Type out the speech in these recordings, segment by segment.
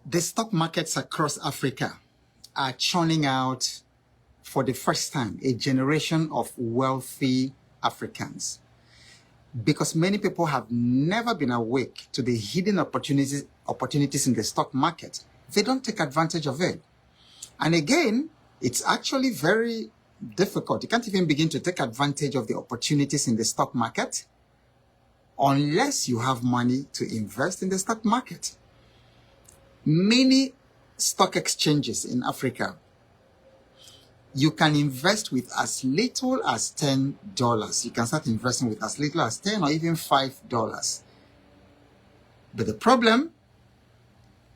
The stock markets across Africa are churning out, for the first time, a generation of wealthy Africans. Because many people have never been awake to the hidden opportunities in the stock market. They don't take advantage of it. And again, it's actually very difficult. You can't even begin to take advantage of the opportunities in the stock market unless you have money to invest in the stock market. Many stock exchanges in Africa, you can invest with as little as $10. You can start investing with as little as $10 or even $5. But the problem,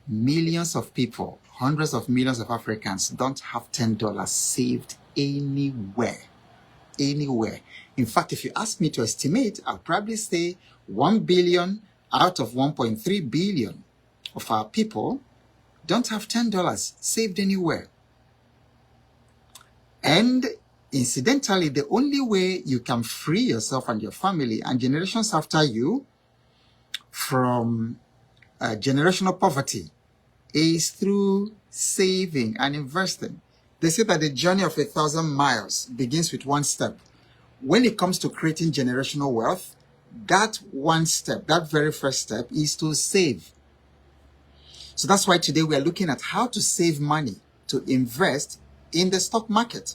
millions of people, hundreds of millions of Africans don't have $10 saved anywhere. Anywhere. In fact, if you ask me to estimate, I'll probably say 1 billion out of 1.3 billion of our people don't have $10 saved anywhere. And incidentally, the only way you can free yourself and your family and generations after you from generational poverty is through saving and investing. They say that the journey of 1,000 miles begins with one step. When it comes to creating generational wealth, that one step, that very first step, is to save. So that's why today we are looking at how to save money to invest in the stock market.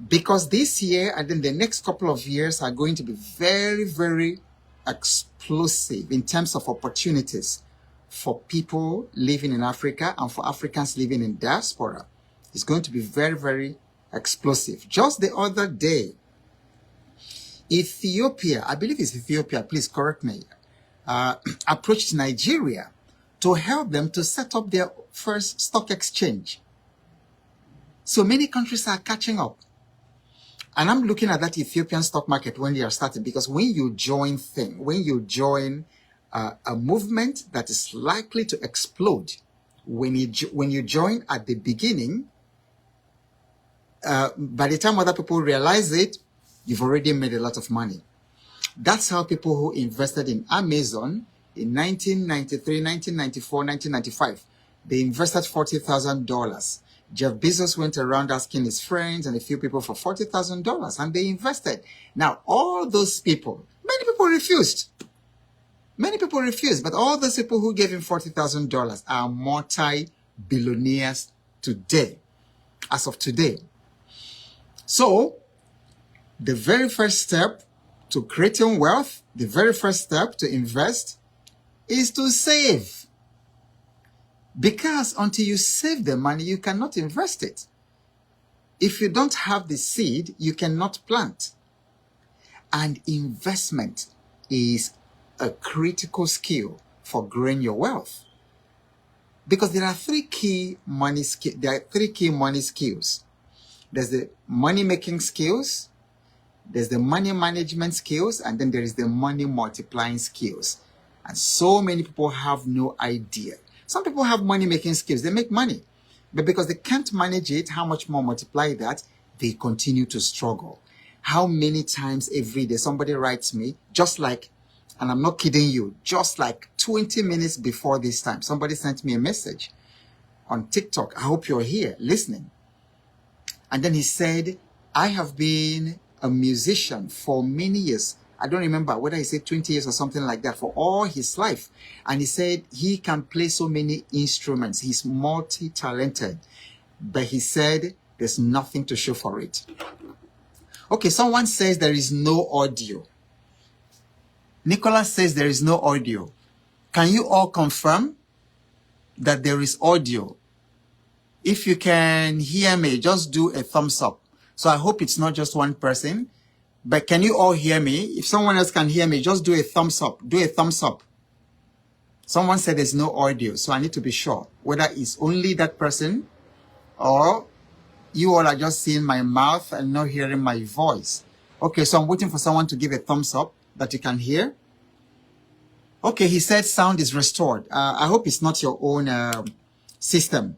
Because this year and then the next couple of years are going to be very, very explosive in terms of opportunities for people living in Africa and for Africans living in diaspora. It's going to be very, very explosive. Just the other day, Ethiopia, I believe it's Ethiopia, please correct me, approached Nigeria to help them to set up their first stock exchange. So many countries are catching up. And I'm looking at that Ethiopian stock market when they are starting, because when you join a movement that is likely to explode, when you join at the beginning, by the time other people realize it, you've already made a lot of money. That's how people who invested in Amazon in 1993, 1994, 1995, they invested $40,000. Jeff Bezos went around asking his friends and a few people for $40,000 and they invested. Now, all those people, many people refused. Many people refused, but all those people who gave him $40,000 are multi-billionaires today, as of today. So, the very first step to creating wealth, the very first step to invest is to save. Because until you save the money, you cannot invest it. If you don't have the seed, you cannot plant. And investment is a critical skill for growing your wealth. Because there are three key money skills. There's the money-making skills, there's the money management skills, and then there is the money multiplying skills. And so many people have no idea. Some people have money-making skills. They make money. But because they can't manage it, how much more multiply that, they continue to struggle. How many times every day somebody writes me, just like, and I'm not kidding you, just like 20 minutes before this time, somebody sent me a message on TikTok. I hope you're here listening. And then he said, I have been a musician for many years. I don't remember whether he said 20 years or something like that, for all his life. And he said he can play so many instruments. He's multi-talented. But he said there's nothing to show for it. Okay, someone says there is no audio. Nicholas says there is no audio. Can you all confirm that there is audio? If you can hear me, just do a thumbs up. So I hope it's not just one person. But can you all hear me? If someone else can hear me, just do a thumbs up. Do a thumbs up. Someone said there's no audio, so I need to be sure whether it's only that person or you all are just seeing my mouth and not hearing my voice. Okay, so I'm waiting for someone to give a thumbs up that you can hear. Okay, he said sound is restored. I hope it's not your own system.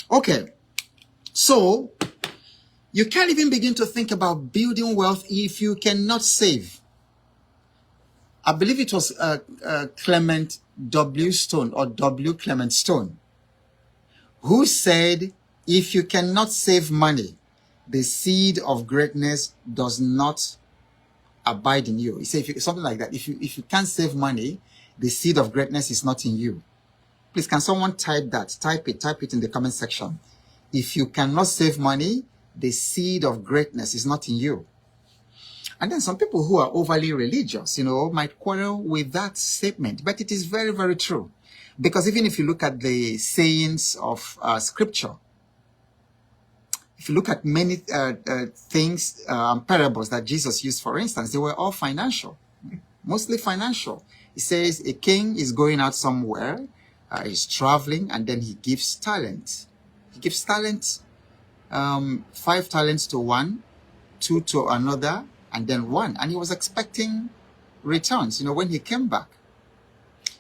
Okay, so you can't even begin to think about building wealth if you cannot save. I believe it was Clement W. Stone or W. Clement Stone who said, if you cannot save money, the seed of greatness does not abide in you. He said, something like that. If you can't save money, the seed of greatness is not in you. Please, can someone type that? Type it in the comment section. If you cannot save money, the seed of greatness is not in you. And then some people who are overly religious, might quarrel with that statement, but it is very, very true. Because even if you look at the sayings of scripture, if you look at many things, parables that Jesus used, for instance, they were all financial, mostly financial. He says a king is going out somewhere, he's traveling, and then he gives talents. He gives talents, 5 talents to one, 2 to another, and then 1. And he was expecting returns, when he came back.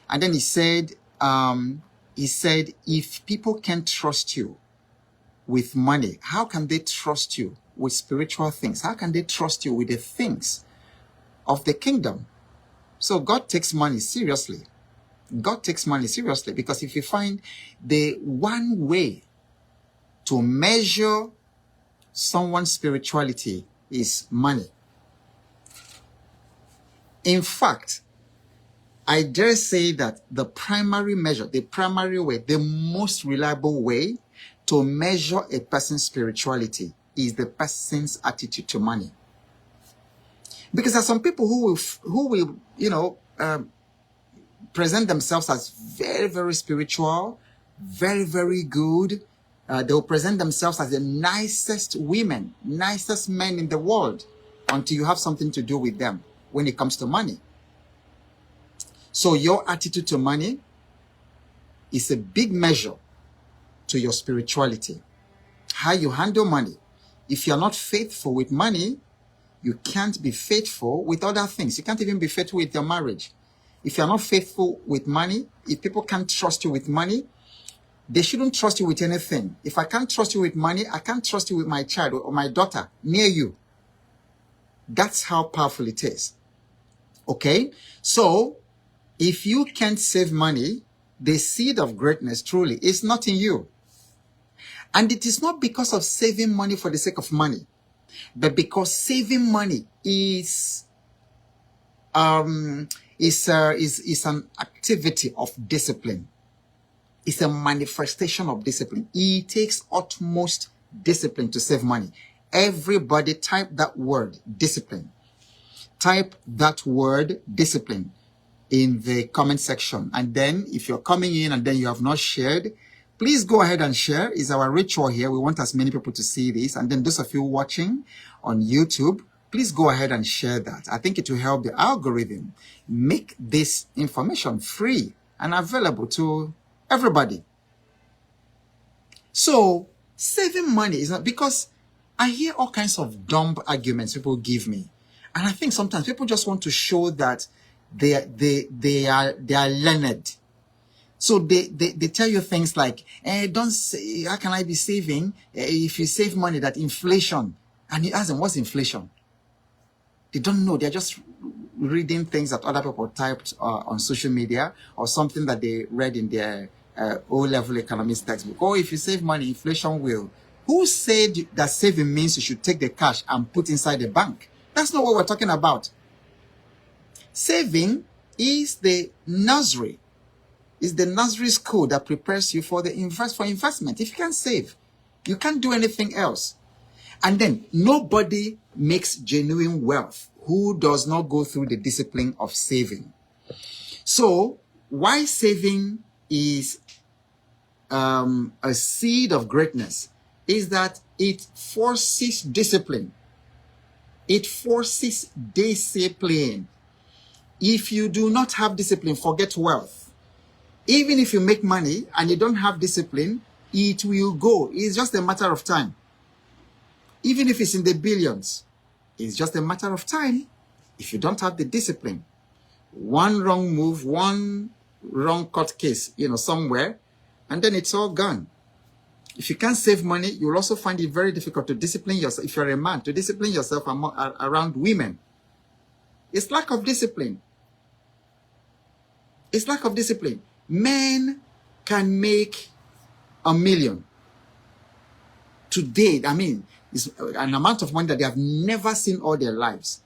And then he said, if people can't trust you with money, how can they trust you with spiritual things? How can they trust you with the things of the kingdom? So God takes money seriously. God takes money seriously, because if you find the one way to measure someone's spirituality is money. In fact, I dare say that the primary measure, the primary way, the most reliable way to measure a person's spirituality is the person's attitude to money. Because there are some people who will present themselves as very, very spiritual, very, very good. They will present themselves as the nicest women, nicest men in the world, until you have something to do with them when it comes to money. So your attitude to money is a big measure to your spirituality. How you handle money. If you're not faithful with money, you can't be faithful with other things. You can't even be faithful with your marriage. If you're not faithful with money, if people can't trust you with money, they shouldn't trust you with anything. If I can't trust you with money, I can't trust you with my child or my daughter near you. That's how powerful it is. Okay? So, if you can't save money, the seed of greatness truly is not in you. And it is not because of saving money for the sake of money, but because saving money is an activity of discipline. It's a manifestation of discipline. It takes utmost discipline to save money. Everybody type that word, discipline. Type that word, discipline, in the comment section. And then if you're coming in and then you have not shared, please go ahead and share. It's our ritual here. We want as many people to see this. And then those of you watching on YouTube, please go ahead and share that. I think it will help the algorithm make this information free and available to everybody. So saving money is not, because I hear all kinds of dumb arguments people give me. And I think sometimes people just want to show that they are learned. So they tell you things like, don't say, how can I be saving if you save money, that inflation? And you ask them, what's inflation? They don't know. They're just reading things that other people typed on social media, or something that they read in their O-level economics textbook. Oh, if you save money, inflation will. Who said that saving means you should take the cash and put inside the bank? That's not what we're talking about. Saving is the nursery. It's the nursery school that prepares you for investment. If you can't save, you can't do anything else. And then nobody makes genuine wealth who does not go through the discipline of saving. So why saving is a seed of greatness is that it forces discipline. It forces discipline. If you do not have discipline, forget wealth. Even if you make money and you don't have discipline, it will go. It's just a matter of time. Even if it's in the billions, it's just a matter of time if you don't have the discipline. One wrong move, one wrong court case, somewhere, and then it's all gone. If you can't save money, you'll also find it very difficult to discipline yourself. If you're a man, to discipline yourself around women. It's lack of discipline. It's lack of discipline. Men can make 1 million. Today, I mean, it's an amount of money that they have never seen all their lives.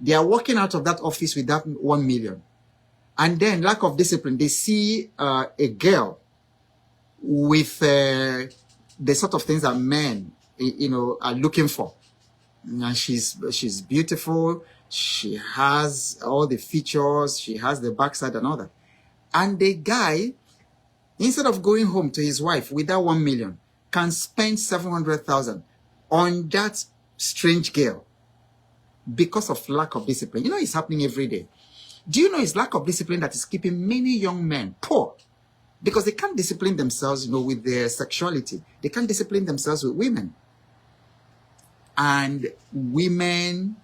They are walking out of that office with that 1 million. And then lack of discipline. They see a girl with the sort of things that men, are looking for. And she's beautiful. She has all the features. She has the backside and all that. And the guy, instead of going home to his wife with that 1 million, can spend 700,000 on that strange girl because of lack of discipline. You know, it's happening every day. Do you know it's lack of discipline that is keeping many young men poor? Because they can't discipline themselves, with their sexuality. They can't discipline themselves with women. And women,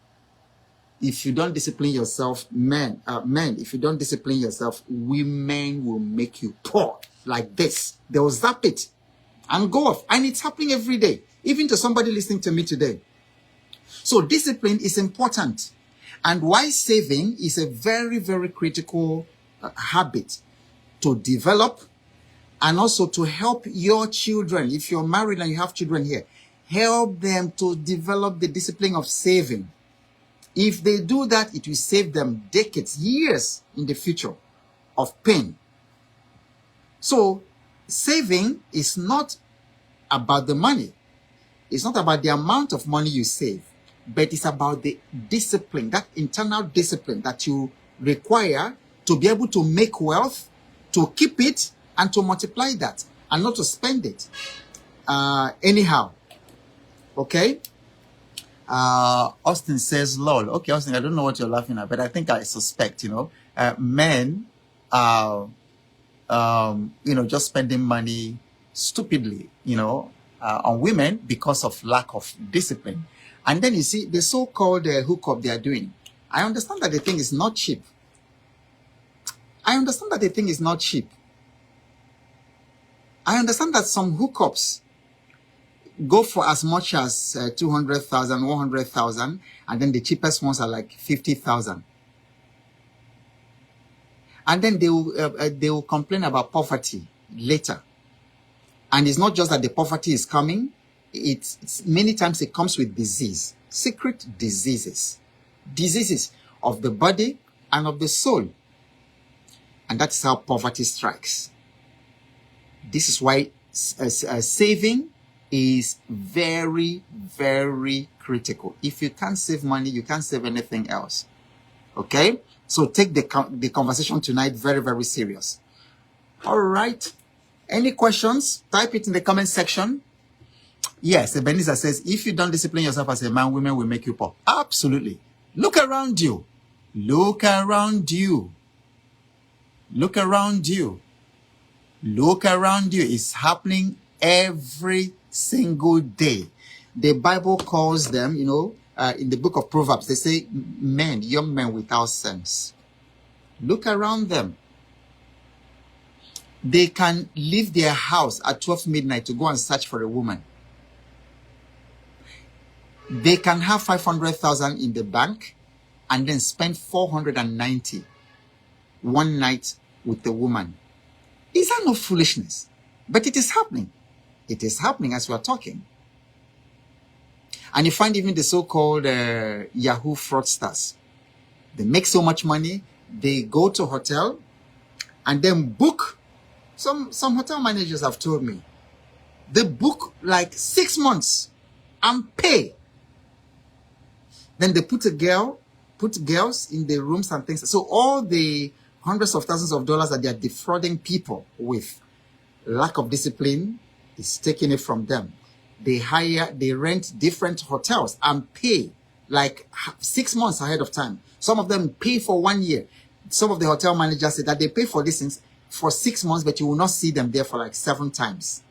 if you don't discipline yourself, men, if you don't discipline yourself, women will make you poor like this. They will zap it and go off. And it's happening every day, even to somebody listening to me today. So discipline is important. And wise saving is a very, very critical habit to develop and also to help your children. If you're married and you have children here, help them to develop the discipline of saving. If they do that, it will save them decades, years in the future of pain. So saving is not about the money. It's not about the amount of money you save, but it's about the discipline, that internal discipline that you require to be able to make wealth, to keep it, and to multiply that, and not to spend it anyhow. Okay? Austin says, lol. Okay, Austin, I don't know what you're laughing at, but I think I suspect, men are, just spending money stupidly, on women because of lack of discipline. And then you see the so-called hookup they are doing. I understand that the thing is not cheap. I understand that some hookups go for as much as 200,000, 100,000, and then the cheapest ones are like 50,000. And then they will complain about poverty later. And it's not just that the poverty is coming. It's many times it comes with disease, secret diseases of the body and of the soul. And that's how poverty strikes. This is why saving is very, very critical. If you can't save money, you can't save anything else. Okay? So take the conversation tonight very, very serious. All right. Any questions? Type it in the comment section. Yes, Ebenezer says, if you don't discipline yourself as a man, women will make you poor. Absolutely. Look around you. Look around you. Look around you. Look around you. It's happening every single day. The Bible calls them, in the book of Proverbs, they say men, young men without sense. Look around them. They can leave their house at 12 midnight to go and search for a woman. They can have 500,000 in the bank and then spend 490 one night with the woman. Is that not foolishness? But it is happening. It is happening as we are talking. And you find even the so-called Yahoo fraudsters. They make so much money, they go to a hotel and then book. Some hotel managers have told me, they book like 6 months and pay. Then they put girls in the rooms and things. So all the hundreds of thousands of dollars that they are defrauding people with, lack of discipline is taking it from them. They rent different hotels and pay like 6 months ahead of time. Some of them pay for 1 year. Some of the hotel managers say that they pay for these things for 6 months, but you will not see them there for like 7 times.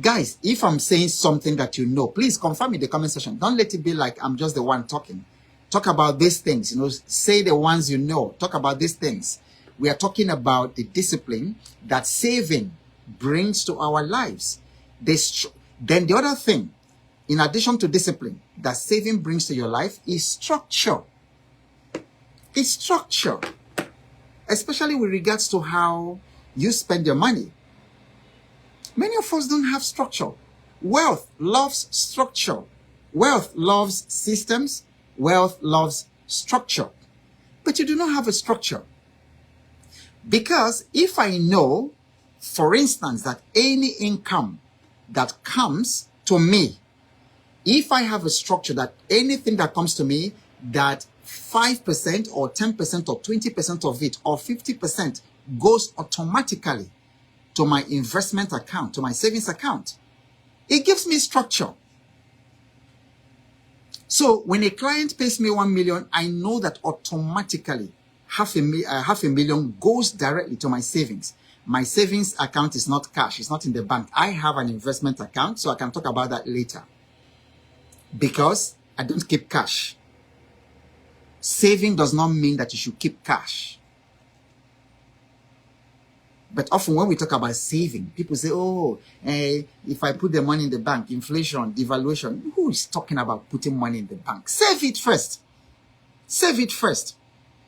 Guys, if I'm saying something that you know, please confirm in the comment section. Don't let it be like I'm just the one talking. Talk about these things, say the ones you know. Talk about these things. We are talking about the discipline that saving brings to our lives. Then the other thing, in addition to discipline, that saving brings to your life is structure. It's structure. Especially with regards to how you spend your money. Pitfalls don't have structure. Wealth loves structure. Wealth loves systems. Wealth loves structure. But you do not have a structure. Because if I know, for instance, that any income that comes to me, if I have a structure that anything that comes to me, that 5% or 10% or 20% of it or 50% goes automatically to my investment account, to my savings account, it gives me structure. So when a client pays me 1 million, I know that automatically half a million goes directly to my savings. My savings account is not cash. It's not in the bank. I have an investment account, so I can talk about that later. Because I don't keep cash. Saving does not mean that you should keep cash. But often when we talk about saving, people say, oh, if I put the money in the bank, inflation, devaluation, who is talking about putting money in the bank? Save it first. Save it first.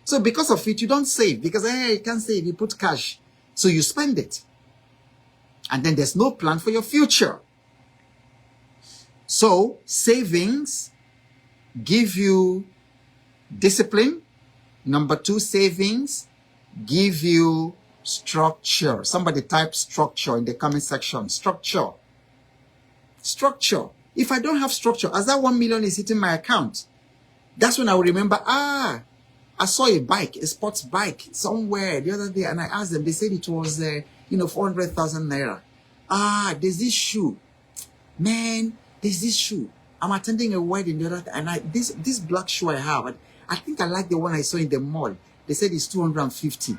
So because of it, you don't save. Because, you can't save, you put cash. So you spend it. And then there's no plan for your future. So savings give you discipline. Number 2, savings give you structure. Somebody type structure in the comment section. Structure. Structure. If I don't have structure, as that 1 million is hitting my account, that's when I will remember, I saw a bike, a sports bike somewhere the other day, and I asked them, they said it was, 400,000 naira. There's this shoe. Man, there's this shoe. I'm attending a wedding the other day, and this black shoe I have, I think I like the one I saw in the mall. They said it's 250.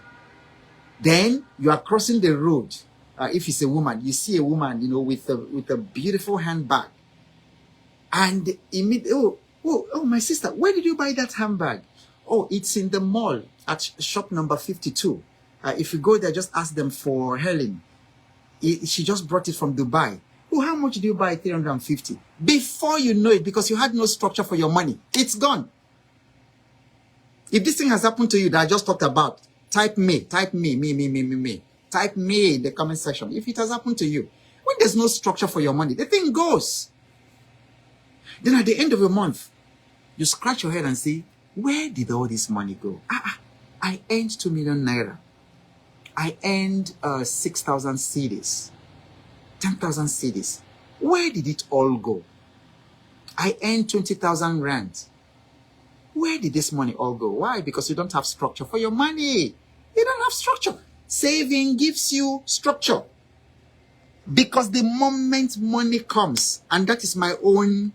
Then you are crossing the road. If it's a woman, you see a woman, with a beautiful handbag. And immediately, my sister, where did you buy that handbag? Oh, it's in the mall at shop number 52. If you go there, just ask them for Helen. She just brought it from Dubai. Oh, how much do you buy? 350. Before you know it, because you had no structure for your money, it's gone. If this thing has happened to you that I just talked about, type me. Type me in the comment section. If it has happened to you, when there's no structure for your money, the thing goes. Then at the end of the month, you scratch your head and say, where did all this money go? I earned 2 million naira. I earned 6,000 cedis, 10,000 cedis. Where did it all go? I earned 20,000 rand. Where did this money all go? Why? Because you don't have structure for your money. You don't have structure. Saving gives you structure. Because the moment money comes, and that is my own,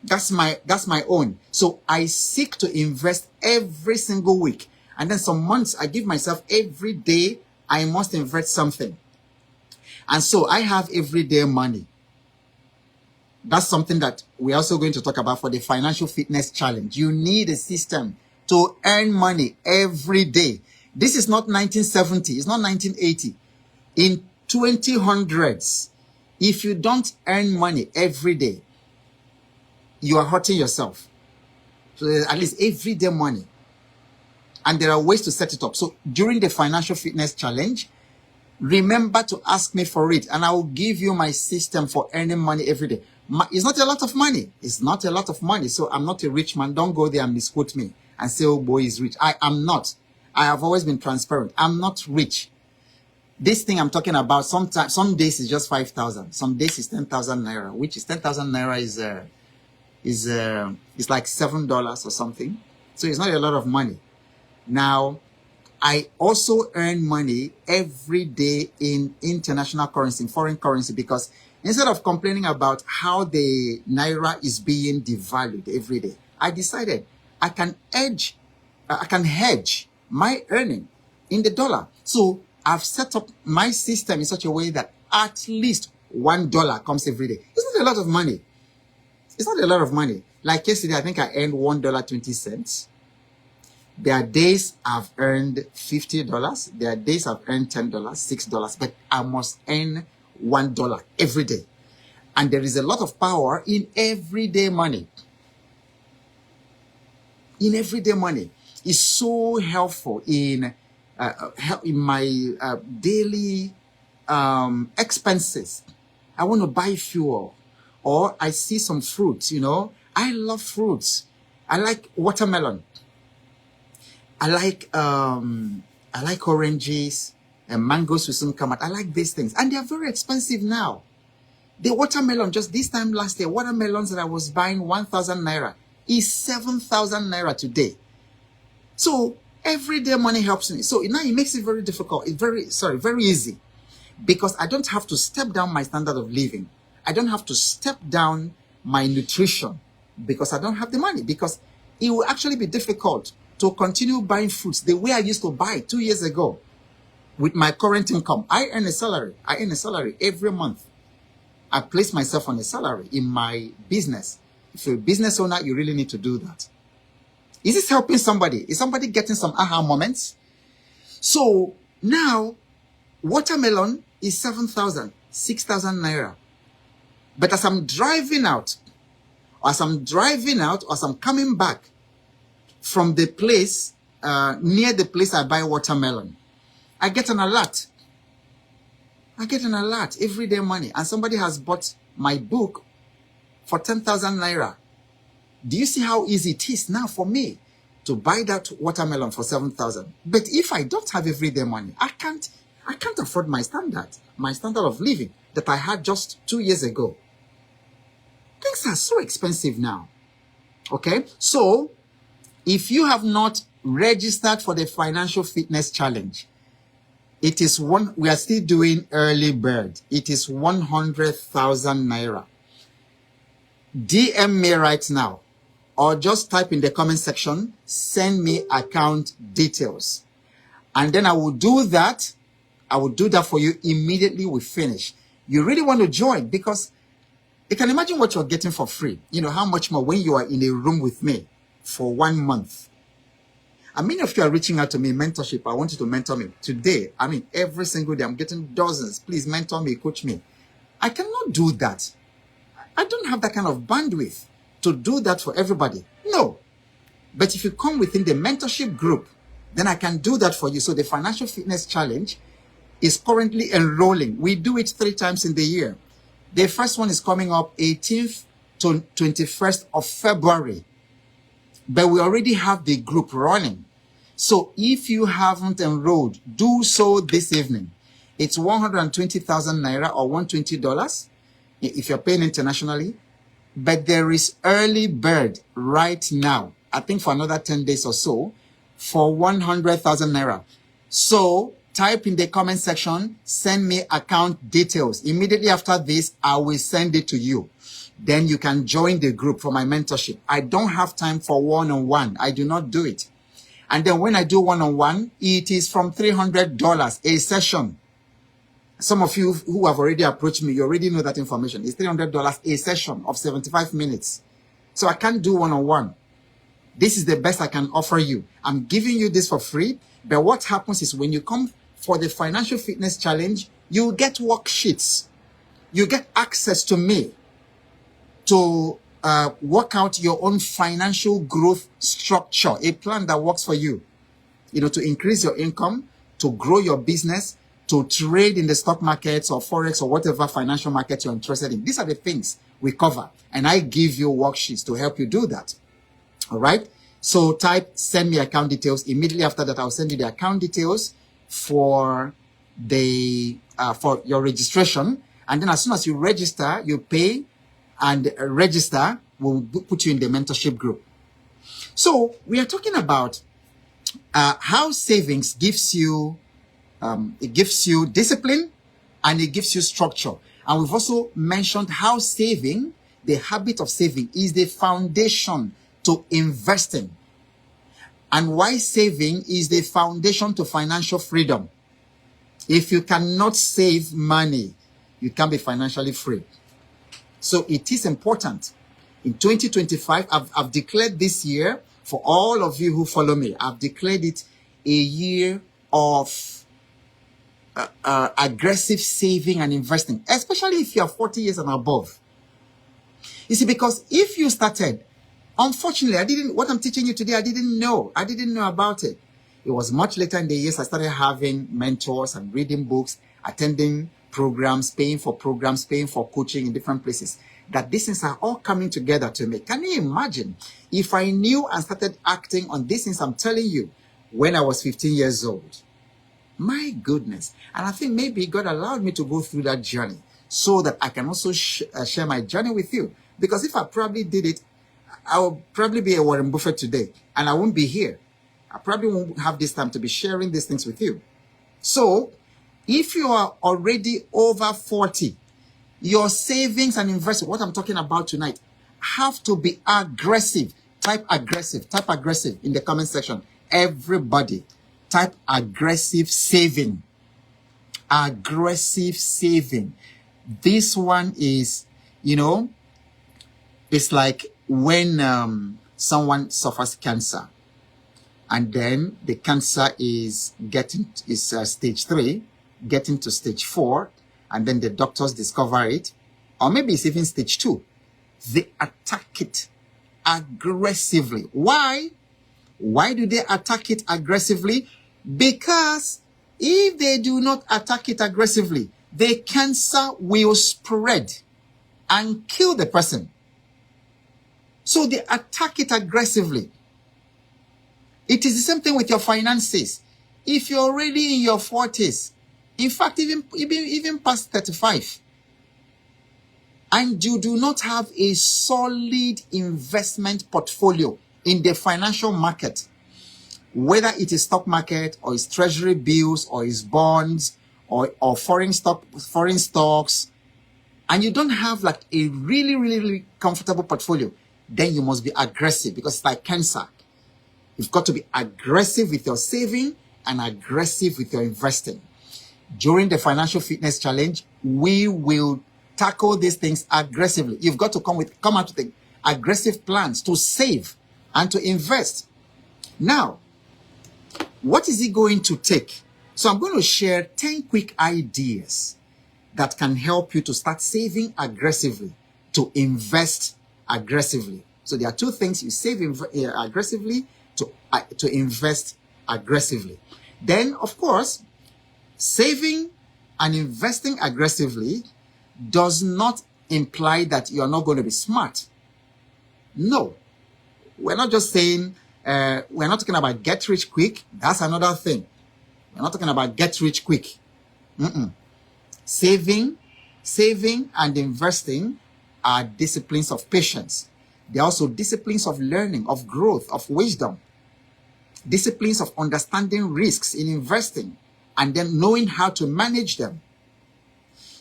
that's my own. So I seek to invest every single week. And then some months I give myself every day, I must invest something. And so I have everyday money. That's something that we're also going to talk about for the Financial Fitness Challenge. You need a system to earn money every day. This is not 1970. It's not 1980. In 2000s, if you don't earn money every day, you are hurting yourself. So at least everyday money. And there are ways to set it up. So during the Financial Fitness Challenge, remember to ask me for it. And I will give you my system for earning money every day. It's not a lot of money. It's not a lot of money. So I'm not a rich man. Don't go there and misquote me and say, oh boy, is rich. I am not. I have always been transparent. I'm not rich. This thing I'm talking about, sometimes, some days is just 5,000. Some days is 10,000 naira, which is 10,000 naira is like $7 or something. So it's not a lot of money. Now, I also earn money every day in international currency, in foreign currency, because instead of complaining about how the naira is being devalued every day, I decided I can hedge my earning in the dollar. So I've set up my system in such a way that at least $1 comes every day. It's not a lot of money. It's not a lot of money. Like yesterday, I think I earned $1.20. There are days I've earned $50. There are days I've earned $10, $6, but I must earn $1 every day. And there is a lot of power in everyday money. In everyday money. It's so helpful in my daily expenses. I want to buy fuel. Or I see some fruits, you know. I love fruits. I like watermelon. I like oranges and mangoes will soon come out. I like these things. And they are very expensive now. The watermelon, just this time last year, watermelons that I was buying 1,000 naira is 7,000 naira today. So everyday money helps me. So now it makes it very difficult. It's very easy. Because I don't have to step down my standard of living. I don't have to step down my nutrition because I don't have the money. Because it will actually be difficult to continue buying fruits the way I used to buy 2 years ago with my current income. I earn a salary. I earn a salary every month. I place myself on a salary in my business. If you're a business owner, you really need to do that. Is this helping somebody? Is somebody getting some aha moments? So now, watermelon is 7,000, 6,000 naira. But as I'm driving out, or as I'm coming back from the place, near the place I buy watermelon, I get an alert. I get an alert, everyday money. And somebody has bought my book for 10,000 naira. Do you see how easy it is now for me to buy that watermelon for 7,000? But if I don't have everyday money, I can't afford my standard of living that I had just 2 years ago. Things are so expensive now. Okay? So, if you have not registered for the Financial Fitness Challenge, it is we are still doing early bird. It is 100,000 naira. DM me right now, or just type in the comment section, send me account details. And then I will do that. I will do that for you immediately we finish. You really want to join because you can imagine what you're getting for free. You know, how much more when you are in a room with me for 1 month. I mean, if you are reaching out to me, mentorship, I want you to mentor me. Today, I mean, every single day, I'm getting dozens. Please mentor me, coach me. I cannot do that. I don't have that kind of bandwidth to do that for everybody. No. But if you come within the mentorship group, then I can do that for you. So the Financial Fitness Challenge is currently enrolling. We do it 3 times in the year. The first one is coming up 18th to 21st of February. But we already have the group running. So if you haven't enrolled, do so this evening. It's 120,000 naira or $120 if you're paying internationally. But there is early bird right now, I think for another 10 days or so, for 100,000 naira. So type in the comment section, send me account details. Immediately after this, I will send it to you. Then you can join the group for my mentorship. I don't have time for one-on-one. I do not do it. And then when I do one-on-one, it is from $300 a session. Some of you who have already approached me, you already know that information. It's $300 a session of 75 minutes. So I can't do one-on-one. This is the best I can offer you. I'm giving you this for free. But what happens is when you come for the Financial Fitness Challenge, you get worksheets. You get access to me to work out your own financial growth structure, a plan that works for you, you know, to increase your income, to grow your business, to trade in the stock markets or forex or whatever financial market you're interested in. These are the things we cover, and I give you worksheets to help you do that. All right. So type send me account details. Immediately after that, I'll send you the account details for the for your registration, and then as soon as you register, you pay. And register will put you in the mentorship group. So we are talking about how savings gives you discipline and it gives you structure. And we've also mentioned how saving, the habit of saving, is the foundation to investing, and why saving is the foundation to financial freedom. If you cannot save money, you can't be financially free. So it is important. In 2025, I've declared this year, for all of you who follow me, I've declared it a year of aggressive saving and investing, especially if you are 40 years and above. You see, because if you started, unfortunately, what I'm teaching you today, I didn't know about it. It was much later in the years I started having mentors and reading books, attending programs, paying for coaching in different places, that these things are all coming together to me. Can you imagine if I knew and started acting on these things I'm telling you when I was 15 years old? My goodness. And I think maybe God allowed me to go through that journey so that I can also share my journey with you. Because if I probably did it, I would probably be a Warren Buffett today, and I won't be here. I probably won't have this time to be sharing these things with you. So, if you are already over 40, your savings and investment, what I'm talking about tonight, have to be aggressive. Type aggressive in the comment section. Everybody, type aggressive saving. Aggressive saving. This one is, you know, it's like when someone suffers cancer, and then the cancer is stage 3, getting to stage 4, and then the doctors discover it, or maybe it's even stage 2. They attack it aggressively. Why? Why do they attack it aggressively? Because if they do not attack it aggressively, the cancer will spread and kill the person. So they attack it aggressively. It is the same thing with your finances. If you're already in your 40s, in fact, even past 35, and you do not have a solid investment portfolio in the financial market, whether it is stock market or it's treasury bills or it's bonds or foreign stocks, and you don't have like a really comfortable portfolio, then you must be aggressive, because it's like cancer. You've got to be aggressive with your saving and aggressive with your investing. During the Financial Fitness Challenge, we will tackle these things aggressively. You've got to come out with aggressive plans to save and to invest. Now, what is it going to take? So I'm going to share 10 quick ideas that can help you to start saving aggressively, to invest aggressively. So there are two things: you save aggressively, to invest aggressively. Then, of course, saving and investing aggressively does not imply that you're not going to be smart. No, we're not just saying, we're not talking about get rich quick. That's another thing. We're not talking about get rich quick. Saving and investing are disciplines of patience. They're also disciplines of learning, of growth, of wisdom. Disciplines of understanding risks in investing and then knowing how to manage them.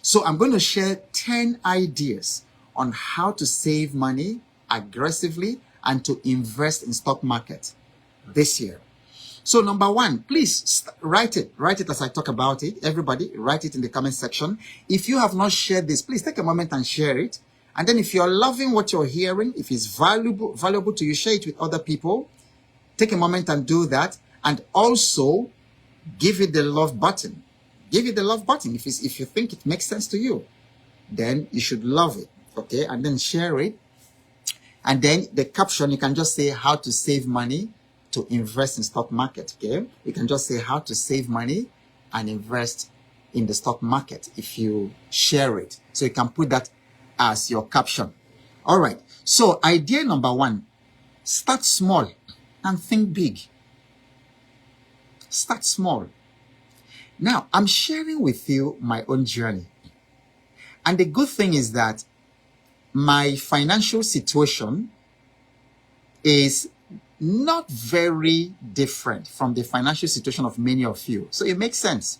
So I'm going to share 10 ideas on how to save money aggressively and to invest in stock market this year. So number 1, please write it as I talk about it. Everybody, write it in the comment section. If you have not shared this, please take a moment and share it. And then if you're loving what you're hearing, if it's valuable to you, share it with other people. Take a moment and do that. And also give it the love button. Give it the love button. If you think it makes sense to you, then you should love it. Okay. And then share it. And then the caption, you can just say how to save money to invest in stock market. Okay. You can just say how to save money and invest in the stock market if you share it. So you can put that as your caption. All right. So idea number 1, start small and think big. Start small. Now, I'm sharing with you my own journey. And the good thing is that my financial situation is not very different from the financial situation of many of you. So it makes sense.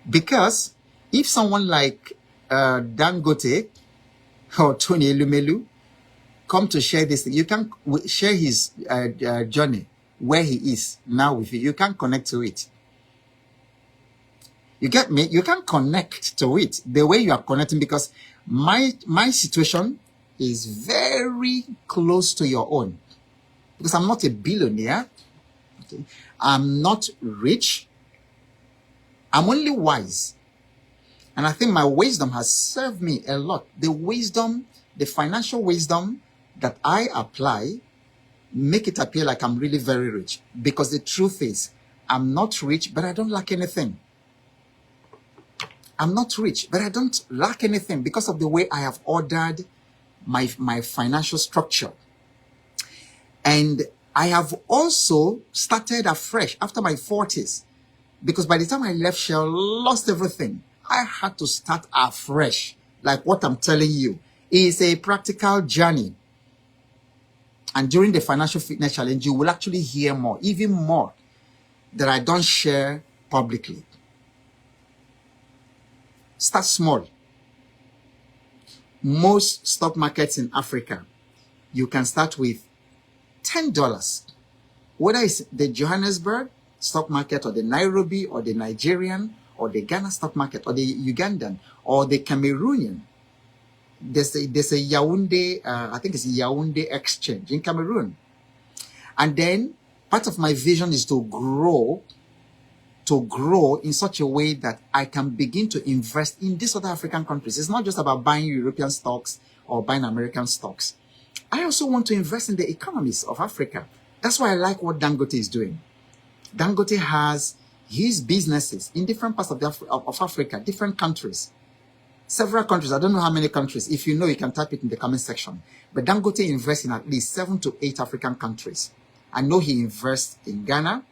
Because if someone like Dangote or Tony Elumelu come to share this thing, you can share his journey, where he is now with you. You can connect to it. You get me? You can connect to it the way you are connecting, because my situation is very close to your own. Because I'm not a billionaire. Okay? I'm not rich. I'm only wise. And I think my wisdom has served me a lot. The wisdom, the financial wisdom that I apply, make it appear like I'm really very rich. Because the truth is, I'm not rich, but I don't lack anything. I'm not rich, but I don't lack anything because of the way I have ordered my financial structure. And I have also started afresh after my 40s, because by the time I left Shell, lost everything. I had to start afresh. Like what I'm telling you is a practical journey. And during the Financial Fitness Challenge, you will actually hear more, even more, that I don't share publicly. Start small. Most stock markets in Africa, you can start with $10. Whether it's the Johannesburg stock market or the Nairobi or the Nigerian or the Ghana stock market or the Ugandan or the Cameroonian. There's a Yaoundé, I think it's Yaoundé Exchange in Cameroon. And then part of my vision is to grow in such a way that I can begin to invest in these other African countries. It's not just about buying European stocks or buying American stocks. I also want to invest in the economies of Africa. That's why I like what Dangote is doing. Dangote has his businesses in different parts of Africa, different countries. Several countries. I don't know how many countries. If you know, you can type it in the comment section. But Dangote invests in at least 7 to 8 African countries. I know he invests in Ghana.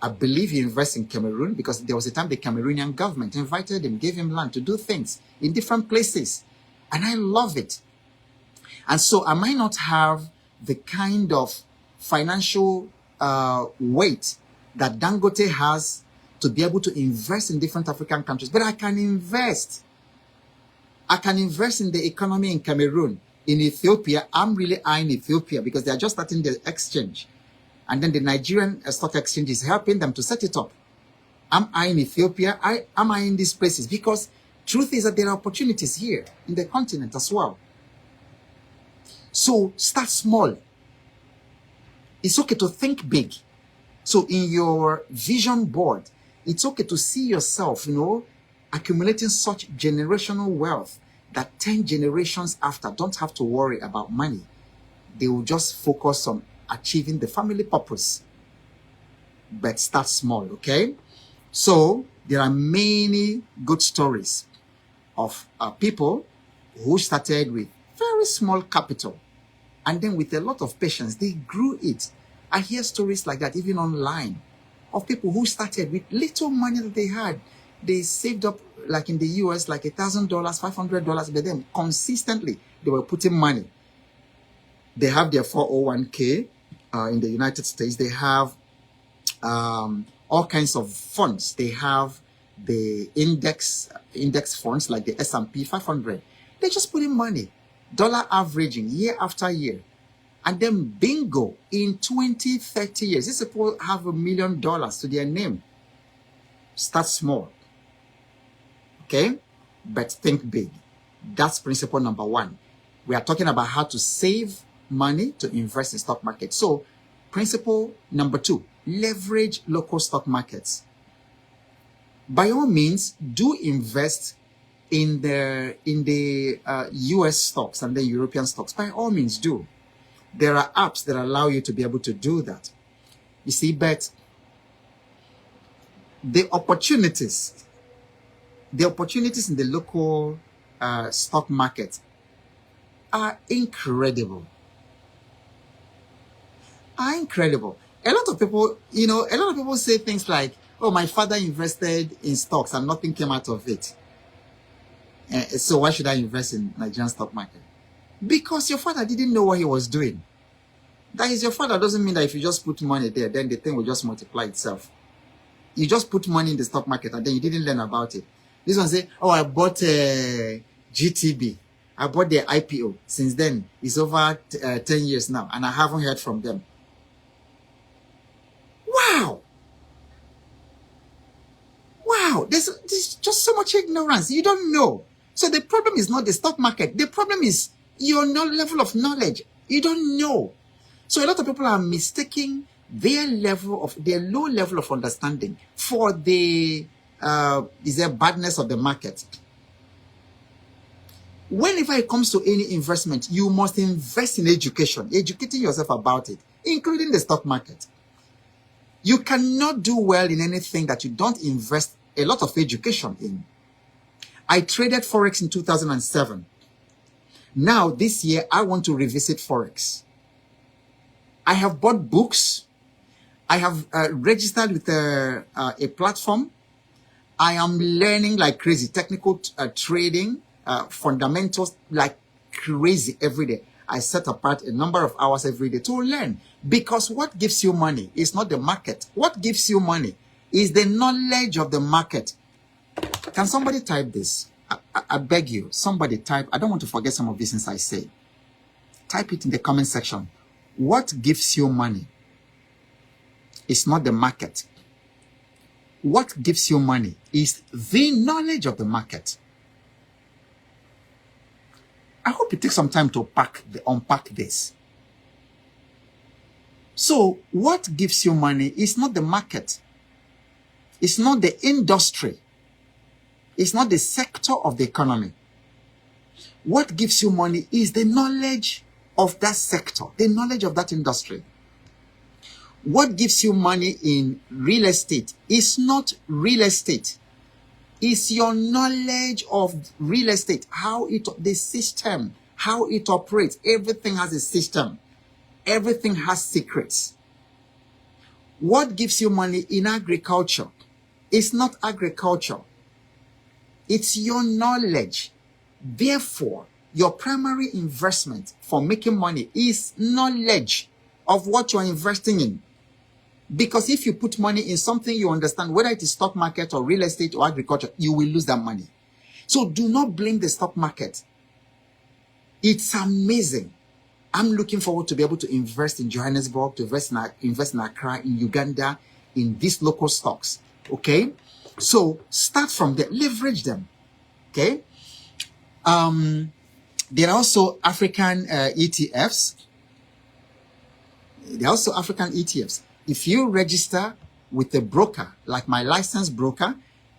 I believe he invests in Cameroon, because there was a time the Cameroonian government invited him, gave him land to do things in different places. And I love it. And so I might not have the kind of financial weight that Dangote has to be able to invest in different African countries, but I can invest. I can invest in the economy in Cameroon. In Ethiopia, I'm really eyeing Ethiopia because they are just starting the exchange. And then the Nigerian Stock Exchange is helping them to set it up. I'm eyeing Ethiopia. I'm eyeing these places because truth is that there are opportunities here in the continent as well. So start small. It's okay to think big. So in your vision board, it's okay to see yourself, accumulating such generational wealth that 10 generations after don't have to worry about money. They will just focus on achieving the family purpose. But start small, okay? So there are many good stories of people who started with very small capital, and then with a lot of patience, they grew it. I hear stories like that even online of people who started with little money that they had. They saved up, like in the US, like $1,000, $500, but then consistently they were putting money. They have their 401k in the United States. They have all kinds of funds. They have the index funds like the S&P 500. They're just putting money, dollar averaging year after year. And then bingo, in 20, 30 years, these people have $1 million to their name. Start small. Okay? But think big. That's principle number 1. We are talking about how to save money to invest in stock market. So principle number 2, leverage local stock markets. By all means, do invest in the US stocks and the European stocks. By all means, do. There are apps that allow you to be able to do that. You see, but the opportunities in the local stock market are incredible. Incredible. A lot of people say things like, oh, my father invested in stocks and nothing came out of it. So why should I invest in Nigerian stock market? Because your father didn't know what he was doing. That is, your father doesn't mean that if you just put money there, then the thing will just multiply itself. You just put money in the stock market and then you didn't learn about it. This one say, oh, I bought GTB. I bought the IPO. Since then, it's over 10 years now, and I haven't heard from them. Wow. Wow. There's just so much ignorance. You don't know. So the problem is not the stock market. The problem is your level of knowledge. You don't know. So a lot of people are mistaking their low level of understanding for the badness of the market. Whenever it comes to any investment, you must invest in education, educating yourself about it, including the stock market. You cannot do well in anything that you don't invest a lot of education in. I traded Forex in 2007. Now, this year, I want to revisit Forex. I have bought books. I have registered with a platform. I am learning like crazy, technical trading, fundamentals like crazy every day. I set apart a number of hours every day to learn, because what gives you money is not the market. What gives you money is the knowledge of the market. Can somebody type this? I beg you, somebody type. I don't want to forget some of these things I say. Type it in the comment section. What gives you money is not the market. What gives you money is the knowledge of the market. I hope you take some time to unpack this. So, what gives you money is not the market. It's not the industry. It's not the sector of the economy. What gives you money is the knowledge of that sector, the knowledge of that industry. What gives you money in real estate is not real estate. It's your knowledge of real estate, the system, how it operates. Everything has a system. Everything has secrets. What gives you money in agriculture is not agriculture. It's your knowledge. Therefore, your primary investment for making money is knowledge of what you're investing in. Because if you put money in something you understand, whether it is stock market or real estate or agriculture, you will lose that money. So do not blame the stock market. It's amazing. I'm looking forward to be able to invest in Johannesburg, to invest in Accra, in Uganda, in these local stocks. Okay? So start from there. Leverage them. Okay? There are also African ETFs. There are also African ETFs. If you register with a broker, like my licensed broker,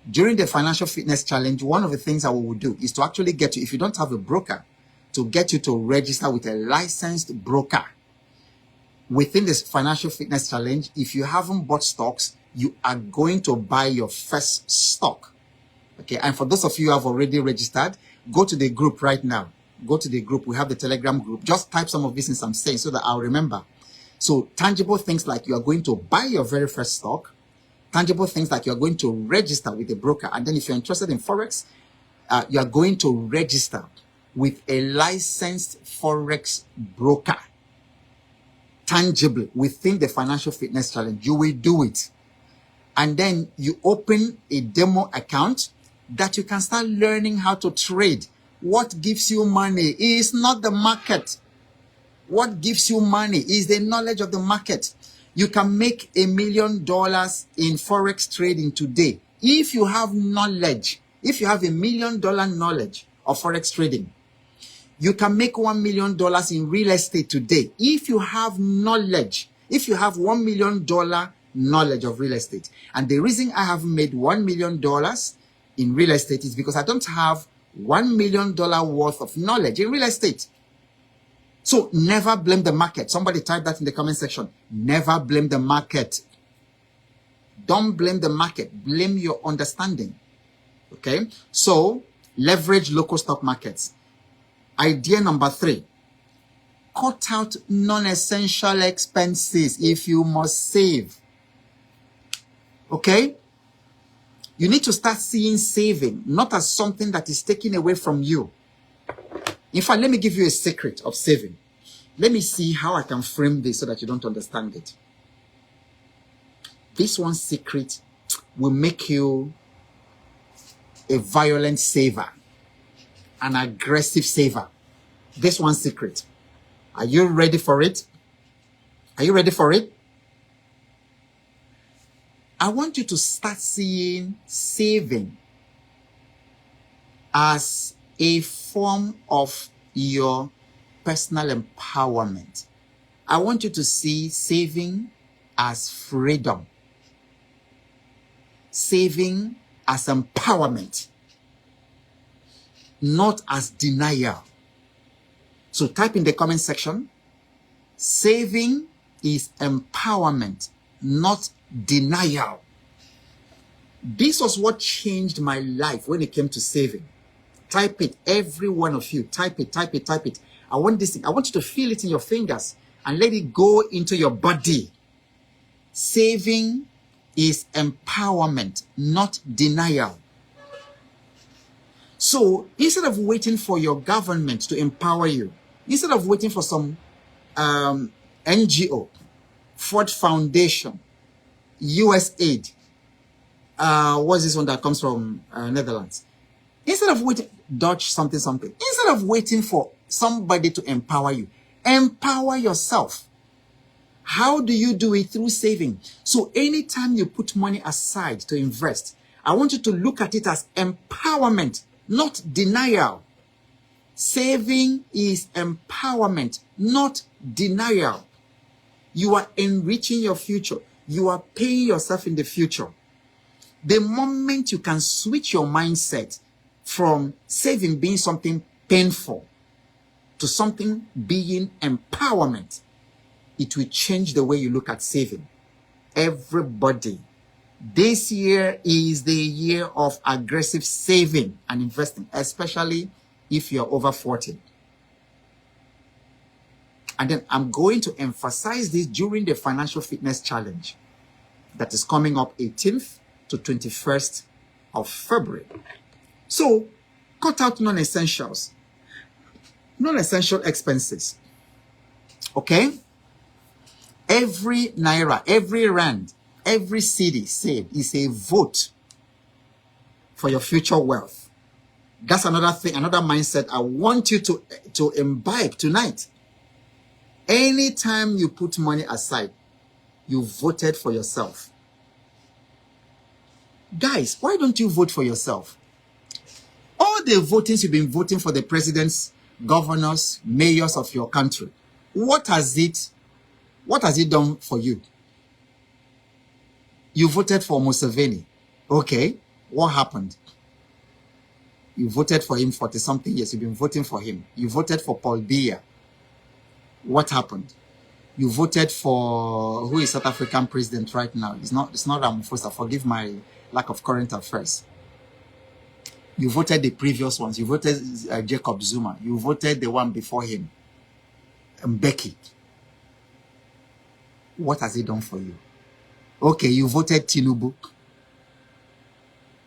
during the Financial Fitness Challenge, one of the things I will do is to actually get you, if you don't have a broker, to get you to register with a licensed broker. Within this Financial Fitness Challenge, if you haven't bought stocks, you are going to buy your first stock. Okay, and for those of you who have already registered, go to the group right now. Go to the group. We have the Telegram group. Just type some of these things I'm saying so that I'll remember. So tangible things like you are going to buy your very first stock, tangible things like you are going to register with a broker. And then if you're interested in Forex, you are going to register with a licensed Forex broker. Tangibly, within the Financial Fitness Challenge, you will do it. And then you open a demo account that you can start learning how to trade. What gives you money is not the market. What gives you money is the knowledge of the market. You can make $1 million in Forex trading today. If you have knowledge, if you have $1 million knowledge of Forex trading, you can make $1 million in real estate today. If you have knowledge, if you have $1 million knowledge of real estate. And the reason I have made $1 million in real estate is because I don't have $1 million worth of knowledge in real estate. So never blame the market. Somebody type that in the comment section. Never blame the market. Don't blame the market. Blame your understanding. Okay? So leverage local stock markets. Idea number 3. Cut out non-essential expenses if you must save. Okay? You need to start seeing saving not as something that is taken away from you. In fact, let me give you a secret of saving. Let me see how I can frame this so that you don't understand it. This one secret will make you a violent saver, an aggressive saver. This one secret. Are you ready for it? Are you ready for it? I want you to start seeing saving as a form of your personal empowerment. I want you to see saving as freedom. Saving as empowerment. Not as denial. So type in the comment section. Saving is empowerment, not denial. This was what changed my life when it came to saving. Type it, every one of you. Type it, type it, type it. I want this thing. I want you to feel it in your fingers and let it go into your body. Saving is empowerment, not denial. So instead of waiting for your government to empower you, instead of waiting for some NGO, Ford Foundation, USAID, what's this one that comes from Netherlands? Instead of waiting, Dutch something. Instead of waiting for somebody to empower you, empower yourself. How do you do it? Through saving. So anytime you put money aside to invest, I want you to look at it as empowerment, not denial. Saving is empowerment, not denial. You are enriching your future. You are paying yourself in the future. The moment you can switch your mindset from saving being something painful to something being empowerment, it will change the way you look at saving. Everybody, this year is the year of aggressive saving and investing, especially if you're over 40. And then I'm going to emphasize this during the Financial Fitness Challenge that is coming up 18th to 21st of February. So, cut out non-essentials, non-essential expenses. Okay? Every naira, every rand, every cedi saved is a vote for your future wealth. That's another thing, another mindset I want you to imbibe tonight. Anytime you put money aside, you voted for yourself. Guys, why don't you vote for yourself? All the votings you've been voting for the presidents, governors, mayors of your country, what has it done for you? You voted for Museveni. Okay, what happened? You voted for him 40-something years. You've been voting for him. You voted for Paul Biya. What happened? You voted for, who is South African president right now? It's not Ramaphosa. Forgive my lack of current affairs. You voted the previous ones. You voted Jacob Zuma. You voted the one before him, Mbeki. What has he done for you? Okay, you voted Tinubu.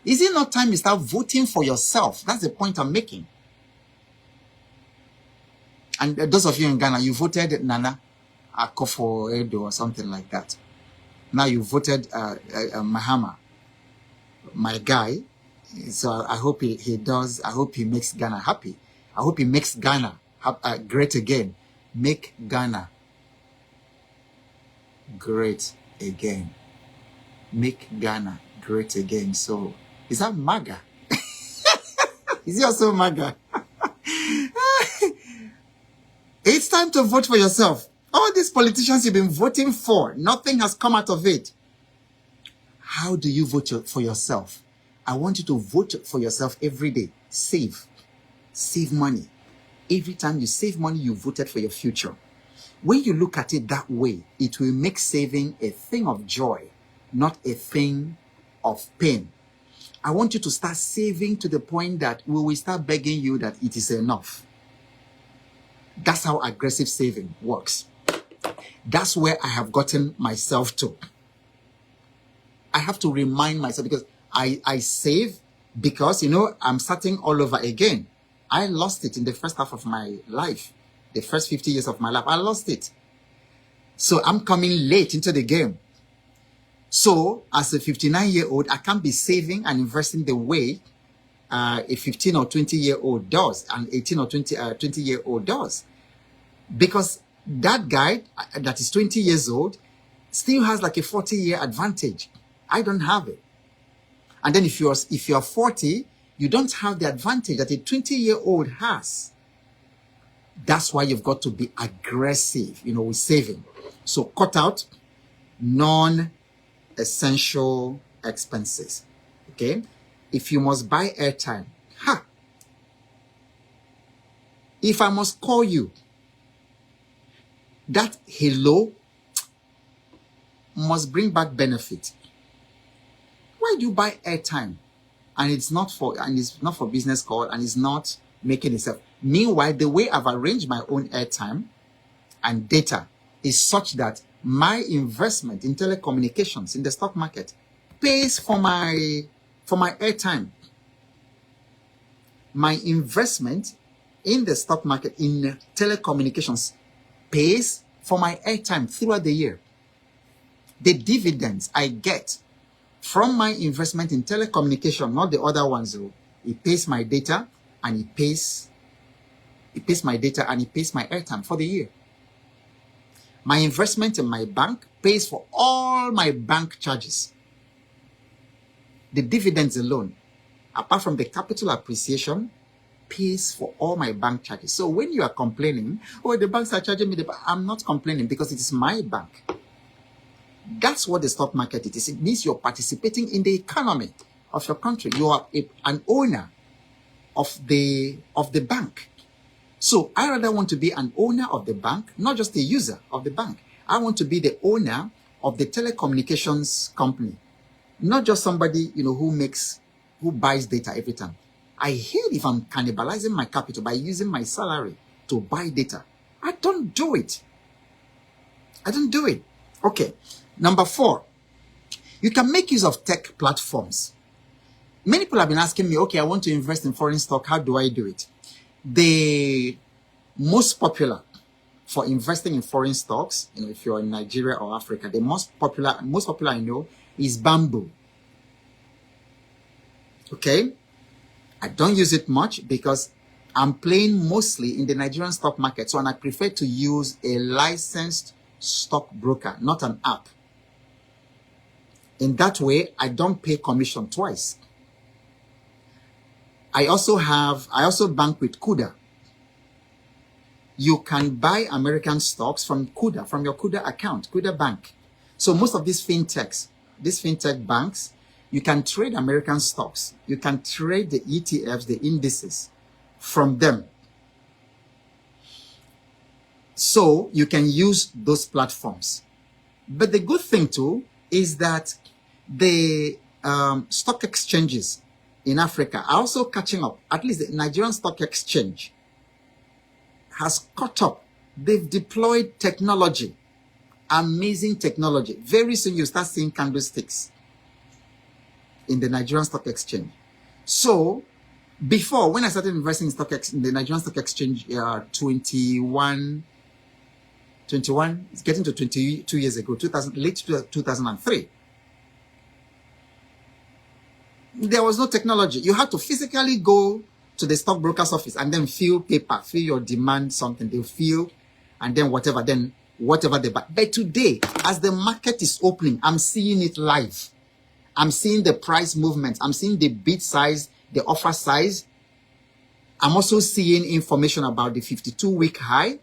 Is it not time you start voting for yourself? That's the point I'm making. And those of you in Ghana, you voted Nana Akufo-Addo or something like that. Now you voted Mahama, my guy. So I hope he does. I hope he makes Ghana happy. I hope he makes Ghana great again. Make Ghana great again. Make Ghana great again. So, is that MAGA? Is he also MAGA? It's time to vote for yourself. All these politicians you've been voting for, nothing has come out of it. How do you vote for yourself? I want you to vote for yourself every day. Save. Save money. Every time you save money, you voted for your future. When you look at it that way, it will make saving a thing of joy, not a thing of pain. I want you to start saving to the point that we will start begging you that it is enough. That's how aggressive saving works. That's where I have gotten myself to. I have to remind myself because I save because, you know, I'm starting all over again. I lost it in the first half of my life. The first 50 years of my life, I lost it. So I'm coming late into the game. So as a 59-year-old, I can't be saving and investing the way a 15 or 20-year-old does, an 18 or 20-year-old does. Because that guy that is 20 years old still has like a 40-year advantage. I don't have it. And then if you're 40, you don't have the advantage that a 20-year-old has. That's why you've got to be aggressive, you know, with saving. So cut out non-essential expenses. Okay? If you must buy airtime, if I must call you, that hello must bring back benefit. Why do you buy airtime? And it's not for business call, and it's not making itself. Meanwhile, the way I've arranged my own airtime and data is such that my investment in telecommunications in the stock market pays for my airtime. My investment in the stock market in telecommunications pays for my airtime throughout the year. The dividends I get from my investment in telecommunication, not the other ones, though, it pays my data and it pays my data and it pays my airtime for the year. My investment in my bank pays for all my bank charges. The dividends alone, apart from the capital appreciation, pays for all my bank charges. So when you are complaining, oh, the banks are charging me, I'm not complaining because it is my bank. That's what the stock market is. It means you're participating in the economy of your country. You are an owner of the bank. So I rather want to be an owner of the bank, not just a user of the bank. I want to be the owner of the telecommunications company, not just somebody, who buys data every time. I hate if I'm cannibalizing my capital by using my salary to buy data. I don't do it. Okay. Number 4, you can make use of tech platforms. Many people have been asking me, okay, I want to invest in foreign stock. How do I do it? The most popular for investing in foreign stocks, if you're in Nigeria or Africa, the most popular I know is Bamboo. Okay? I don't use it much because I'm playing mostly in the Nigerian stock market. So, and I prefer to use a licensed stockbroker, not an app. In that way, I don't pay commission twice. I also bank with Kuda. You can buy American stocks from Kuda, from your Kuda account, Kuda Bank. So most of these fintech banks, you can trade American stocks. You can trade the ETFs, the indices from them. So you can use those platforms. But the good thing too is that the stock exchanges in Africa are also catching up. At least the Nigerian Stock Exchange has caught up. They've deployed technology, amazing technology. Very soon you start seeing candlesticks in the Nigerian Stock Exchange. So before, when I started investing in the Nigerian Stock Exchange, 21, it's getting to 22 years ago, late 2003. There was no technology. You had to physically go to the stockbroker's office and then fill paper, fill your demand something. They'll fill, and then whatever they buy. But today, as the market is opening, I'm seeing it live. I'm seeing the price movement. I'm seeing the bid size, the offer size. I'm also seeing information about the 52-week high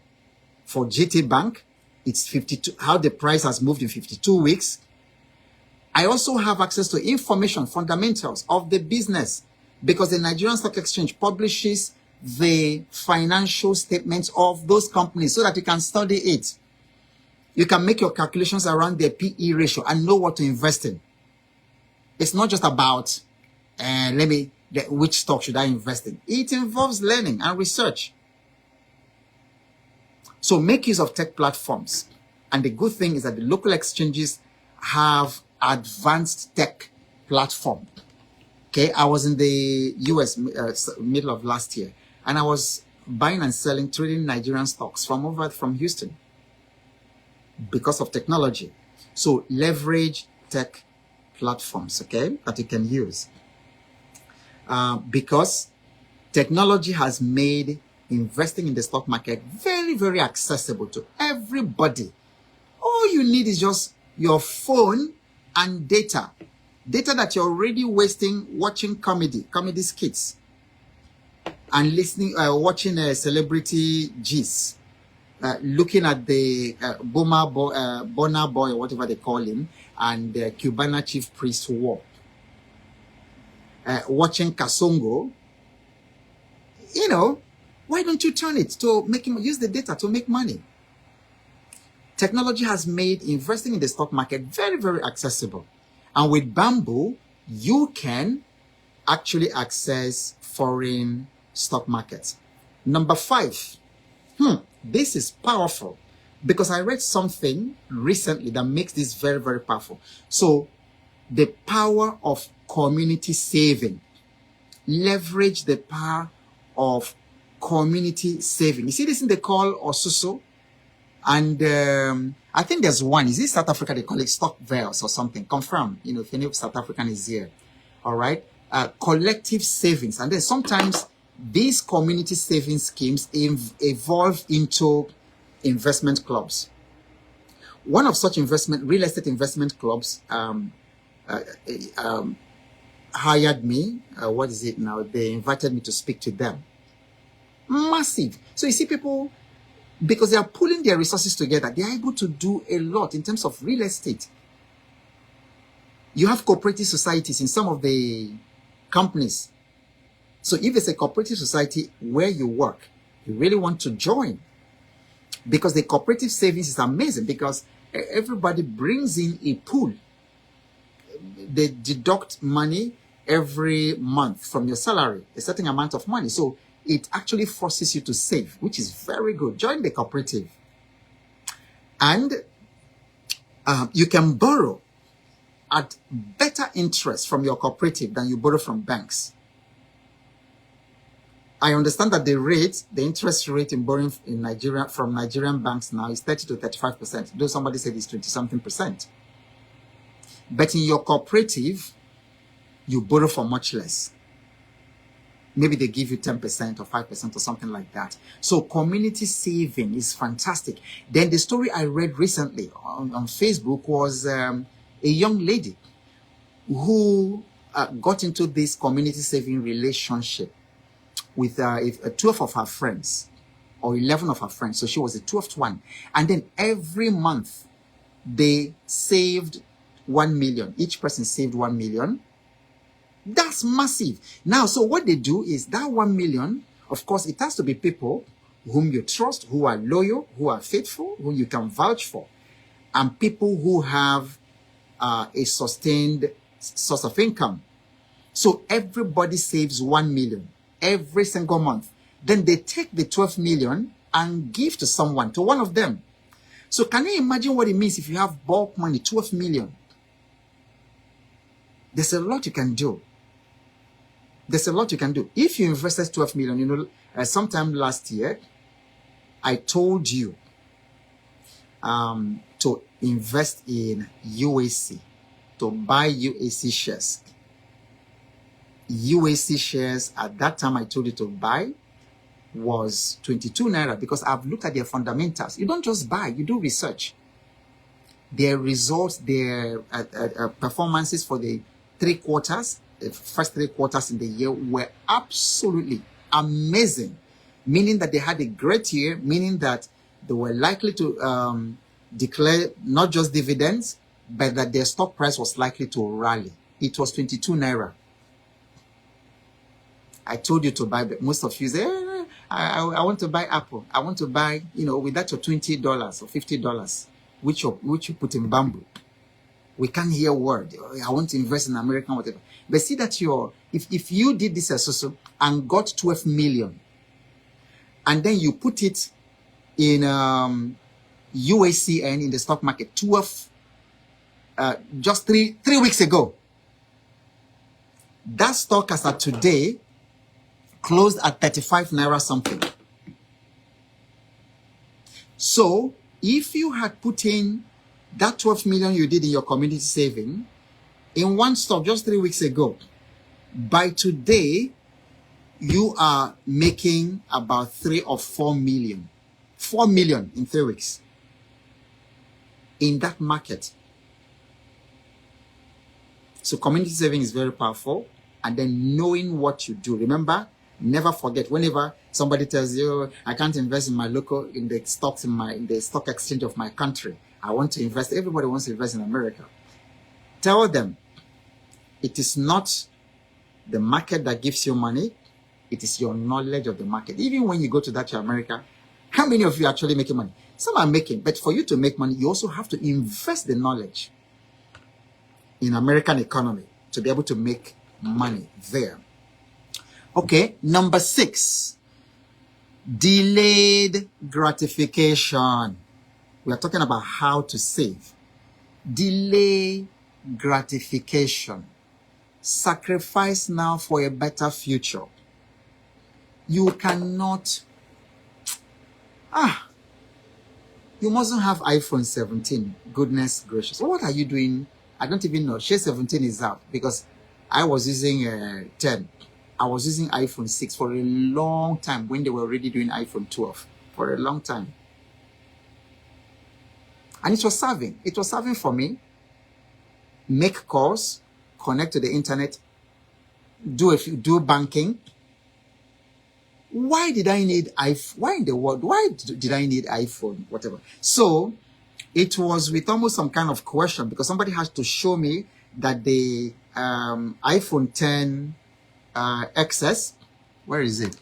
for GT Bank. It's 52, how the price has moved in 52 weeks. I also have access to information, fundamentals of the business, because the Nigerian Stock Exchange publishes the financial statements of those companies so that you can study it. You can make your calculations around their PE ratio and know what to invest in. It's not just about, which stock should I invest in? It involves learning and research. So make use of tech platforms. And the good thing is that the local exchanges have advanced tech platform. Okay, I was in the US middle of last year, and I was buying and selling, trading Nigerian stocks from Houston because of technology. So leverage tech platforms, okay, that you can use. Because technology has made investing in the stock market very, very accessible to everybody. All you need is just your phone and data that you're already wasting watching comedy skits and listening, watching a celebrity gist, looking at the Bona Boy, or whatever they call him, and the Cubana Chief Priest War, watching Kasongo. Why don't you turn it to use the data to make money? Technology has made investing in the stock market very, very accessible. And with Bamboo, you can actually access foreign stock markets. Number 5, this is powerful because I read something recently that makes this very, very powerful. So the power of community saving. Leverage the power of community saving. You see this in the call Osuso? And I think there's one. Is it South Africa? They call it stock veils or something. Confirm, if any South African is here. All right. Collective savings. And then sometimes these community saving schemes evolve into investment clubs. One of such real estate investment clubs hired me. What is it now? They invited me to speak to them. Massive. So you see people, because they are pulling their resources together, they are able to do a lot in terms of real estate. You have cooperative societies in some of the companies. So if it's a cooperative society where you work, you really want to join, because the cooperative savings is amazing because everybody brings in a pool. They deduct money every month from your salary, a certain amount of money. So it actually forces you to save, which is very good. Join the cooperative. And you can borrow at better interest from your cooperative than you borrow from banks. I understand that the interest rate in borrowing in Nigeria from Nigerian banks now is 30 to 35%, though somebody said it's 20-something%. But in your cooperative, you borrow for much less. Maybe they give you 10% or 5% or something like that. So community saving is fantastic. Then the story I read recently on Facebook was a young lady who got into this community saving relationship with 12 of her friends or 11 of her friends. So she was the 12th one. And then every month they saved 1 million. Each person saved 1 million. That's massive. Now, so what they do is that 1 million, of course, it has to be people whom you trust, who are loyal, who are faithful, who you can vouch for, and people who have a sustained source of income. So everybody saves 1 million every single month. Then they take the 12 million and give to someone, to one of them. So can you imagine what it means if you have bulk money, 12 million? There's a lot you can do. There's a lot you can do. If you invested 12 million, sometime last year, I told you to invest in UAC, to buy UAC shares. UAC shares at that time I told you to buy was 22 naira because I've looked at their fundamentals. You don't just buy, you do research. Their results, their performances for the first 3 quarters in the year were absolutely amazing, meaning that they had a great year, meaning that they were likely to declare not just dividends, but that their stock price was likely to rally. It was 22 naira. I told you to buy, but most of you say, I want to buy Apple. I want to buy, with that your $20 or $50, which you put in bamboo. We can't hear a word. I want to invest in American, whatever. But see that if you did this also and got 12 million, and then you put it in UACN in the stock market, 12, just three weeks ago, that stock as of today closed at 35 naira something. So if you had put in that 12 million you did in your community saving in one stock just 3 weeks ago, by today, you are making about 3 or 4 million. 4 million in 3 weeks in that market. So community saving is very powerful. And then knowing what you do. Remember, never forget, whenever somebody tells you, I can't invest in the stocks in the stock exchange of my country. I want to invest. Everybody wants to invest in America. Tell them it is not the market that gives you money. It is your knowledge of the market. Even when you go to that to America, how many of you are actually making money? Some are making, but for you to make money, you also have to invest the knowledge in American economy. to be able to make money there. Okay, number 6, delayed gratification. We are talking about how to save. Delay gratification. Sacrifice now for a better future. You cannot, you mustn't have iPhone 17. Goodness gracious. What are you doing? I don't even know. Share 17 is out because I was using 10. I was using iPhone 6 for a long time when they were already doing iPhone 12 for a long time. And it was serving. It was serving for me. Make calls, connect to the internet, do banking. Why did I need iPhone? Why in the world? Why did I need iPhone? Whatever. So it was with almost some kind of question because somebody has to show me that the iPhone 10 XS, where is it?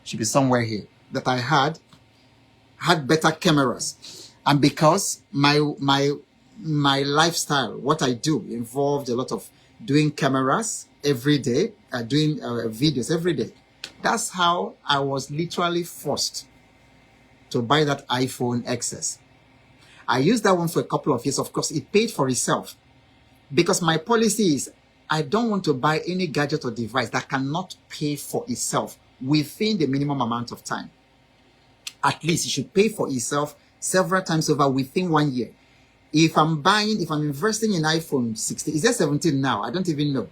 Should be somewhere here. That I had better cameras, and because my lifestyle, what I do involved a lot of doing cameras every day, doing videos every day. That's how I was literally forced to buy that iPhone XS. I used that one for a couple of years. Of course, it paid for itself because my policy is I don't want to buy any gadget or device that cannot pay for itself within the minimum amount of time. At least it should pay for itself several times over within 1 year. If I'm investing in iPhone 16, is there 17 now? I don't even know.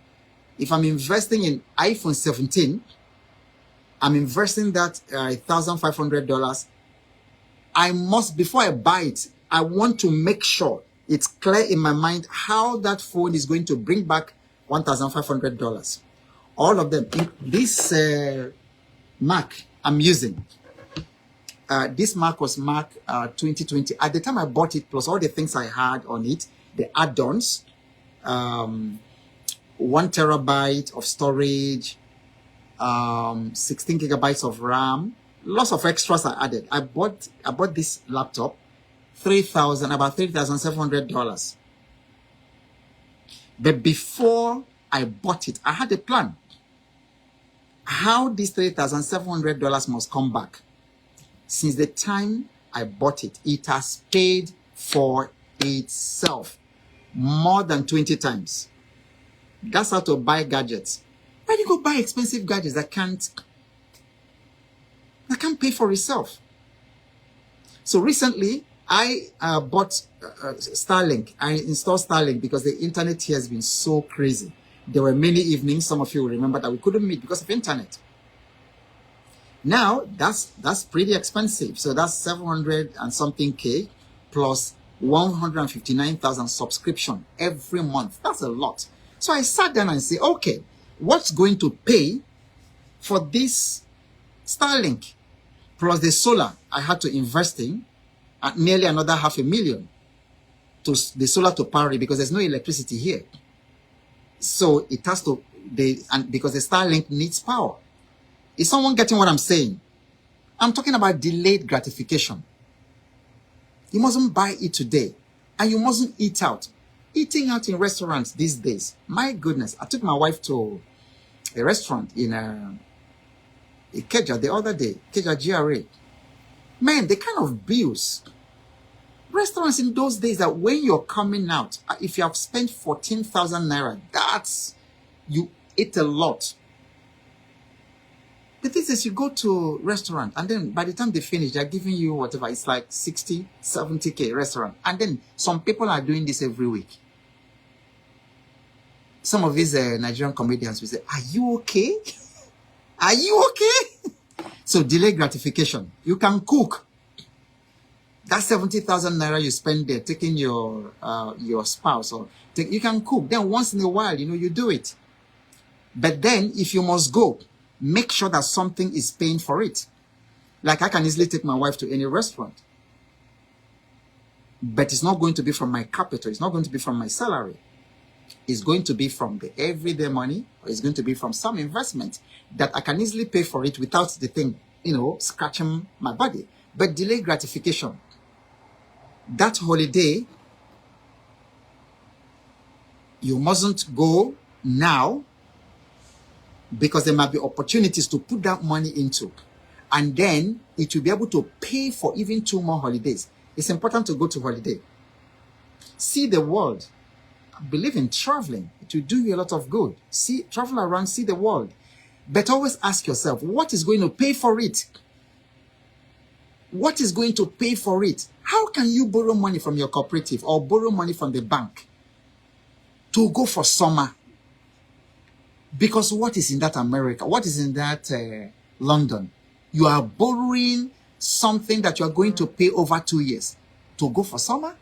If I'm investing in iPhone 17, I'm investing that $1,500. I must, before I buy it, I want to make sure it's clear in my mind how that phone is going to bring back $1,500. All of them. This Mac I'm using, this Mac was Mac 2020. At the time I bought it, plus all the things I had on it, the add-ons, 1 terabyte of storage, 16 gigabytes of RAM, lots of extras I added. I bought this laptop, about $3,700. But before I bought it, I had a plan. How this $3,700 must come back. Since the time I bought it, it has paid for itself more than 20 times. That's how to buy gadgets. Why do you go buy expensive gadgets that can't pay for itself? So recently, I bought Starlink. I installed Starlink because the internet here has been so crazy. There were many evenings, some of you will remember, that we couldn't meet because of internet. Now, that's pretty expensive. So that's 700 and something K plus 159,000 subscription every month. That's a lot. So I sat down and said, okay, what's going to pay for this Starlink plus the solar I had to invest in at nearly another $500,000 to the solar to power it because there's no electricity here. So it has to, because the Starlink needs power. Is someone getting what I'm saying? I'm talking about delayed gratification. You mustn't buy it today, and you mustn't eat out. Eating out in restaurants these days, my goodness. I took my wife to a restaurant in Ikeja the other day, Ikeja GRA. Man, the kind of bills. Restaurants in those days that when you're coming out, if you have spent 14,000 naira, you ate a lot. The thing is, you go to restaurant and then by the time they finish, they're giving you whatever. It's like 60, 70K restaurant. And then some people are doing this every week. Some of these Nigerian comedians will say, are you okay? Are you okay? So delay gratification. You can cook. That 70,000 naira you spend there taking your spouse, you can cook. Then once in a while, you do it. But then if you must go, make sure that something is paying for it. Like I can easily take my wife to any restaurant. But it's not going to be from my capital. It's not going to be from my salary. It's going to be from the everyday money, or it's going to be from some investment that I can easily pay for it without the thing, scratching my body. But delay gratification. That holiday, you mustn't go now, because there might be opportunities to put that money into, and then it will be able to pay for even 2 more holidays. It's important to go to holiday. See the world. I believe in traveling. It will do you a lot of good. Travel around, see the world. But always ask yourself, what is going to pay for it? What is going to pay for it? How can you borrow money from your cooperative or borrow money from the bank to go for summer? Because what is in that America? What is in that London? You are borrowing something that you are going to pay over 2 years to go for summer?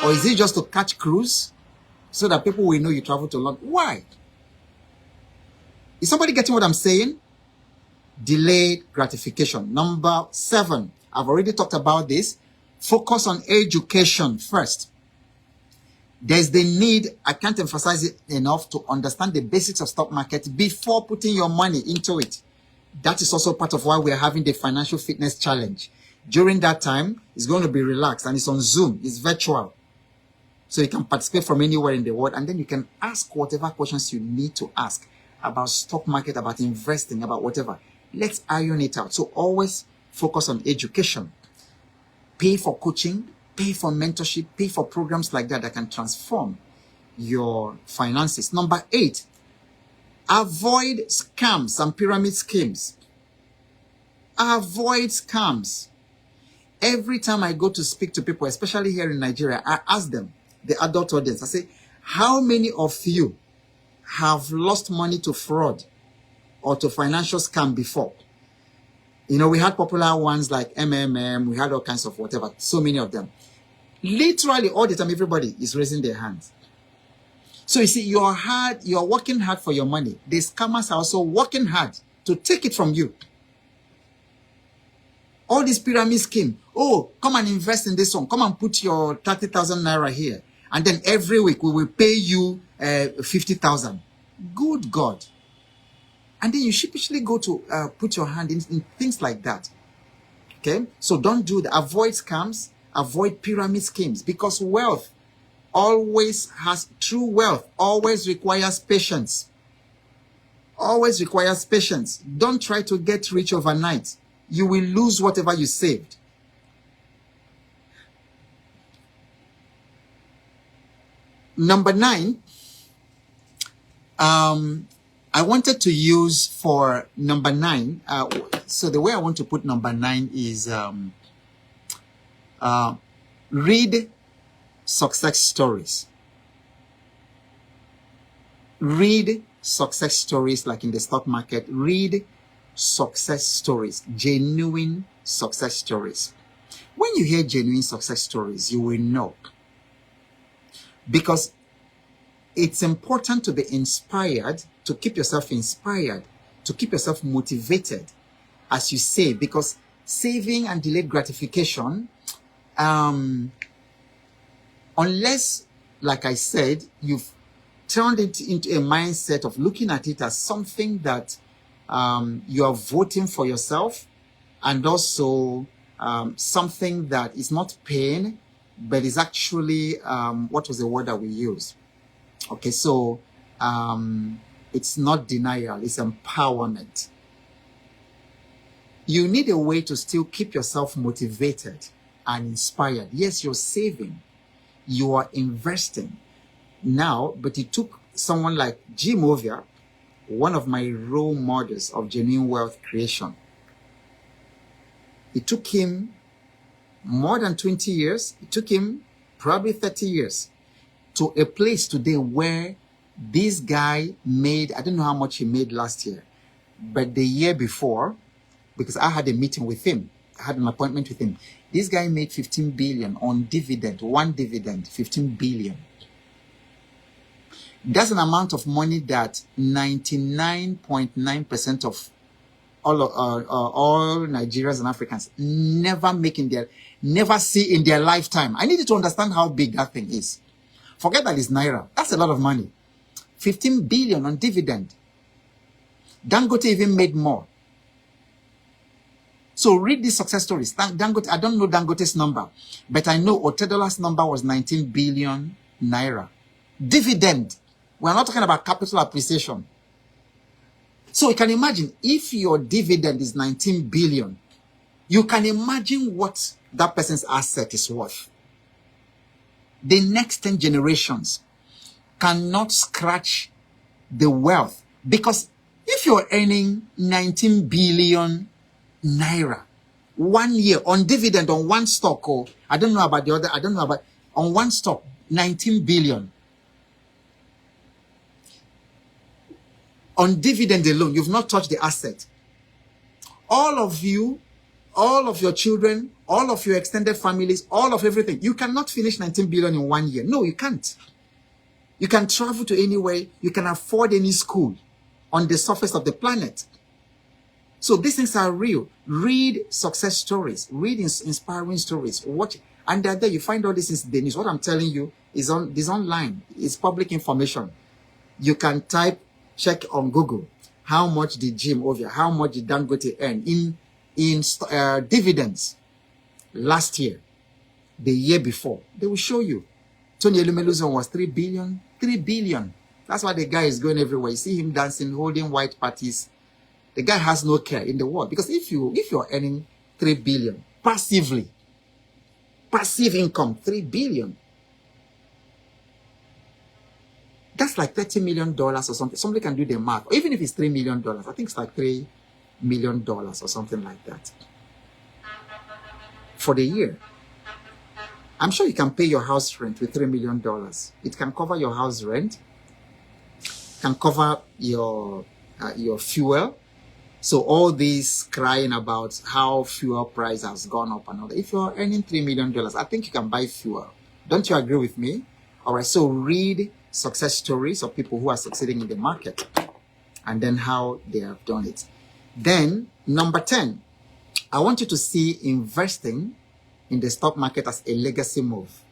Or is it just to catch cruise so that people will know you travel to London? Why? Is somebody getting what I'm saying? Delayed gratification. Number 7. I've already talked about this. Focus on education first. There's the need, I can't emphasize it enough, to understand the basics of stock market before putting your money into it. That is also part of why we're having the Financial Fitness Challenge. During that time, it's going to be relaxed and it's on Zoom. It's virtual. So you can participate from anywhere in the world, and then you can ask whatever questions you need to ask about stock market, about investing, about whatever. Let's iron it out. So always focus on education. Pay for coaching, pay for mentorship, pay for programs like that that can transform your finances. Number 8, avoid scams and pyramid schemes. Avoid scams. Every time I go to speak to people, especially here in Nigeria, I ask them, the adult audience, I say, how many of you have lost money to fraud or to financial scam before? You know, we had popular ones like MMM, we had all kinds of whatever, so many of them. Literally all the time, everybody is raising their hands. So you see, you're working hard for your money. The scammers are also working hard to take it from you. All this pyramid scheme. Oh, come and invest in this one. Come and put your 30,000 naira here. And then every week we will pay you 50,000. Good God. And then you sheepishly go to put your hand in things like that. Okay? So don't do that. Avoid scams. Avoid pyramid schemes. Because wealth true wealth always requires patience. Always requires patience. Don't try to get rich overnight. You will lose whatever you saved. Number 9, I wanted to use for number 9. So the way I want to put number 9 is read success stories. Read success stories, like in the stock market. Read success stories, genuine success stories. When you hear genuine success stories, you will know. Because it's important to be inspired, to keep yourself inspired, to keep yourself motivated, as you say, because saving and delayed gratification, unless, like I said, you've turned it into a mindset of looking at it as something that you are voting for yourself, and also something that is not pain, but is actually, what was the word that we used? Okay, so it's not denial, it's empowerment. You need a way to still keep yourself motivated and inspired. Yes, you're saving, you are investing now, but it took someone like Jim Ovia, one of my role models of genuine wealth creation. It took him more than 20 years. It took him probably 30 years to a place today where this guy made, I don't know how much he made last year, but the year before, because I had a meeting with him, I had an appointment with him. This guy made 15 billion on dividend, one dividend, 15 billion. That's an amount of money that 99.9% of all Nigerians and Africans never see in their lifetime. I need you to understand how big that thing is. Forget that it's naira. That's a lot of money. 15 billion on dividend. Dangote even made more. So read these success stories. Dangote, I don't know Dangote's number, but I know Otedola's number was 19 billion naira. Dividend. We're not talking about capital appreciation. So you can imagine if your dividend is 19 billion, you can imagine what that person's asset is worth. The next 10 generations cannot scratch the wealth, because if you're earning 19 billion naira 1 year on dividend on one stock, or I don't know about the other, I don't know about on one stock, 19 billion on dividend alone, you've not touched the asset. All of you, all of your children, all of your extended families, all of everything, you cannot finish 19 billion in 1 year. No, you can't. You can travel to anywhere, you can afford any school on the surface of the planet. So these things are real. Read success stories, read inspiring stories, watch, and there you find all this in the news. What I'm telling you is online. It's public information. You can check on Google, how much did Jim Ovia, how much did Dangote earn in dividends last year, the year before. They will show you. Tony Elumelu's one was 3 billion. 3 billion. That's why the guy is going everywhere. You see him dancing, holding white parties. The guy has no care in the world. Because if you're earning 3 billion passively, passive income, 3 billion, that's like $30 million or something. Somebody can do the math. Or even if it's $3 million, I think it's like $3 million or something like that for the year. I'm sure you can pay your house rent with $3 million. It can cover your house rent, can cover your fuel. So all this crying about how fuel price has gone up and all that. If you're earning $3 million, I think you can buy fuel. Don't you agree with me? All right. So read success stories of people who are succeeding in the market and then how they have done it. Then number 10, I want you to see investing in the stock market as a legacy move.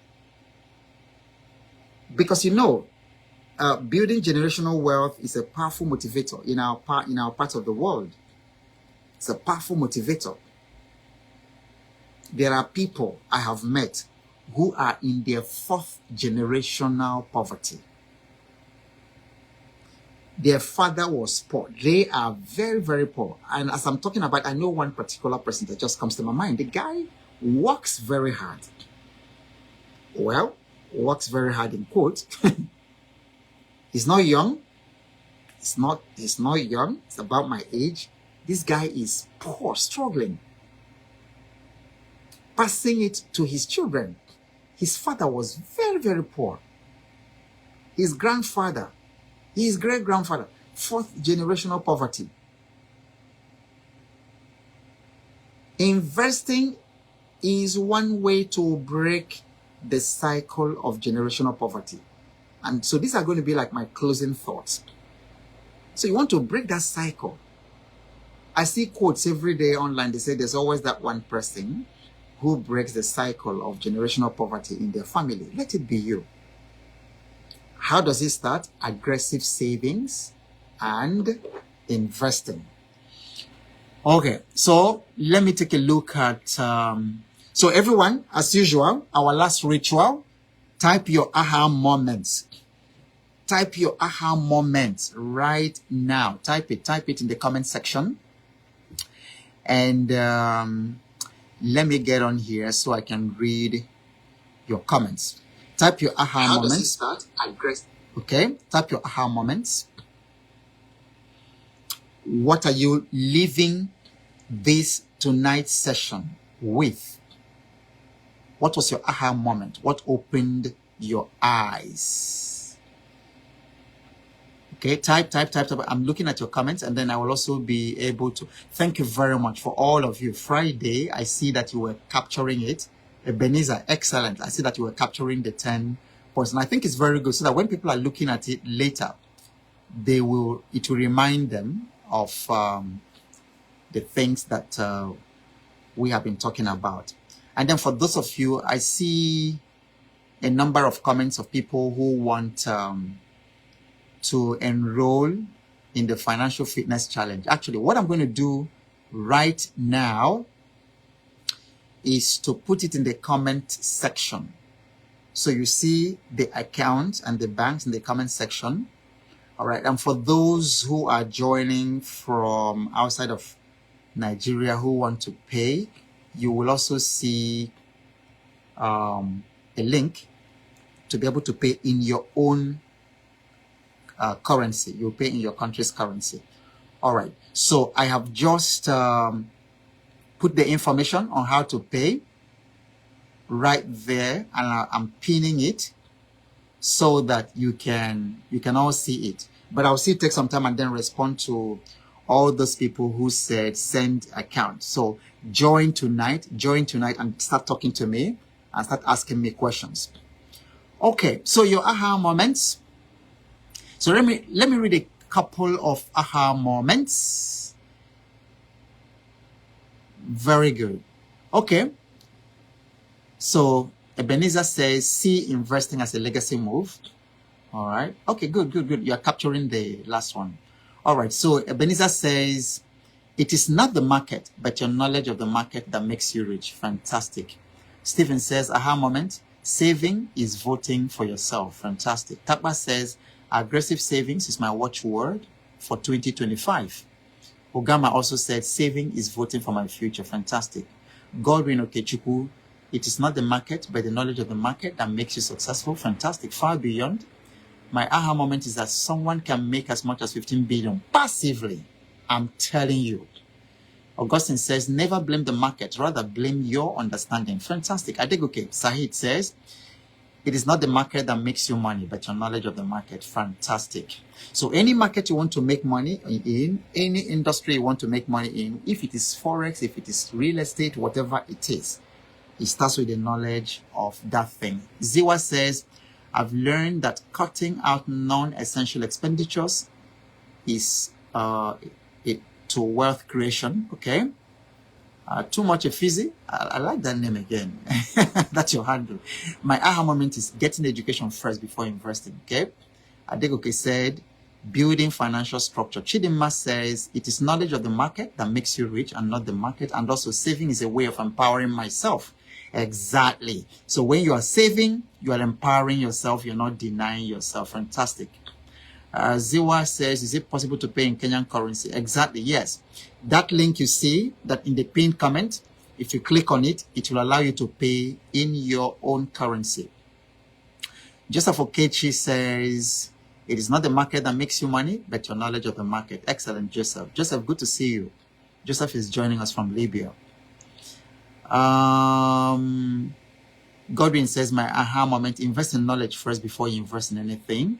Because building generational wealth is a powerful motivator in our part of the world. It's a powerful motivator. There are people I have met who are in their 4th generational poverty. Their father was poor. They are very, very poor. And as I'm talking about, I know one particular person that just comes to my mind. The guy works very hard. Well, works very hard in quotes. He's not young. He's not young. It's about my age. This guy is poor, struggling. Passing it to his children. His father was very, very poor. His grandfather, his great-grandfather, 4th generational poverty. Investing is one way to break the cycle of generational poverty. And so these are going to be like my closing thoughts. So you want to break that cycle. I see quotes every day online. They say there's always that one person who breaks the cycle of generational poverty in their family. Let it be you. How does it start? Aggressive savings and investing. Okay, so let me take a look at... so everyone, as usual, our last ritual, type your aha moments. Type your aha moments right now. Type it in the comment section. And let me get on here so I can read your comments. Type your aha moments. How does it start? Okay, type your aha moments. What are you leaving this tonight's session with? What was your aha moment? What opened your eyes? Okay, type. I'm looking at your comments, and then I will also be able to. Thank you very much for all of you. Friday, I see that you were capturing it. Ebenezer, excellent. I see that you were capturing the 10 points. And I think it's very good so that when people are looking at it later, it will remind them of the things that we have been talking about. And then for those of you, I see a number of comments of people who want to enroll in the Financial Fitness Challenge. Actually, what I'm going to do right now is to put it in the comment section. So you see the account and the banks in the comment section. All right. And for those who are joining from outside of Nigeria who want to pay, you will also see a link to be able to pay in your own currency. You'll pay in your country's currency. All right. So I have just put the information on how to pay right there, and I'm pinning it so that you can all see it. But I'll still take some time and then respond to all those people who said send account. So join tonight and start talking to me and start asking me questions. Okay, so your aha moments. So let me read a couple of aha moments. Very good. Okay. So Ebenezer says, see investing as a legacy move. All right. Okay, good. You are capturing the last one. All right. So Ebenezer says, it is not the market, but your knowledge of the market that makes you rich. Fantastic. Stephen says, aha moment, saving is voting for yourself. Fantastic. Takba says, aggressive savings is my watchword for 2025. Ogama also said, saving is voting for my future. Fantastic. Godwin Okechukwu, it is not the market, but the knowledge of the market that makes you successful. Fantastic. Far beyond. My aha moment is that someone can make as much as 15 billion passively. I'm telling you. Augustine says, never blame the market, rather blame your understanding. Fantastic. Adegoke Sahid says, it is not the market that makes you money, but your knowledge of the market. Fantastic. So any market you want to make money in, any industry you want to make money in, if it is Forex, if it is real estate, whatever it is, it starts with the knowledge of that thing. Ziwa says, I've learned that cutting out non-essential expenditures is to wealth creation. Okay. Too much effigy. I like that name again. That's your handle. My aha moment is getting education first before investing. Okay. Adegoke said, building financial structure. Chidinma says, it is knowledge of the market that makes you rich and not the market. And also saving is a way of empowering myself. Exactly. So when you are saving, you are empowering yourself. You're not denying yourself. Fantastic. Ziwa says, is it possible to pay in Kenyan currency? Exactly. Yes. That link you see that in the pinned comment, if you click on it, it will allow you to pay in your own currency. Joseph Okechi says, it is not the market that makes you money, but your knowledge of the market. Excellent, Joseph. Joseph, good to see you. Joseph is joining us from Libya. Godwin says, my aha moment, invest in knowledge first before you invest in anything.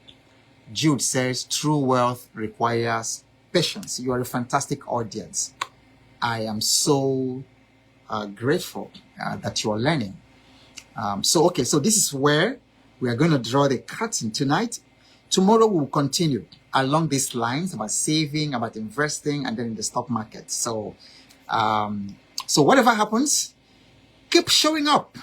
Jude says, true wealth requires patience. You are a fantastic audience. I am so grateful that you are learning. So this is where we are going to draw the curtain tonight. Tomorrow we'll continue along these lines about saving, about investing, and then in the stock market. So whatever happens, keep showing up.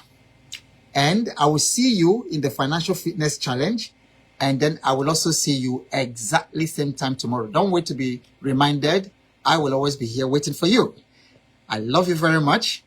And I will see you in the Financial Fitness Challenge. And then I will also see you exactly same time tomorrow. Don't wait to be reminded. I will always be here waiting for you. I love you very much.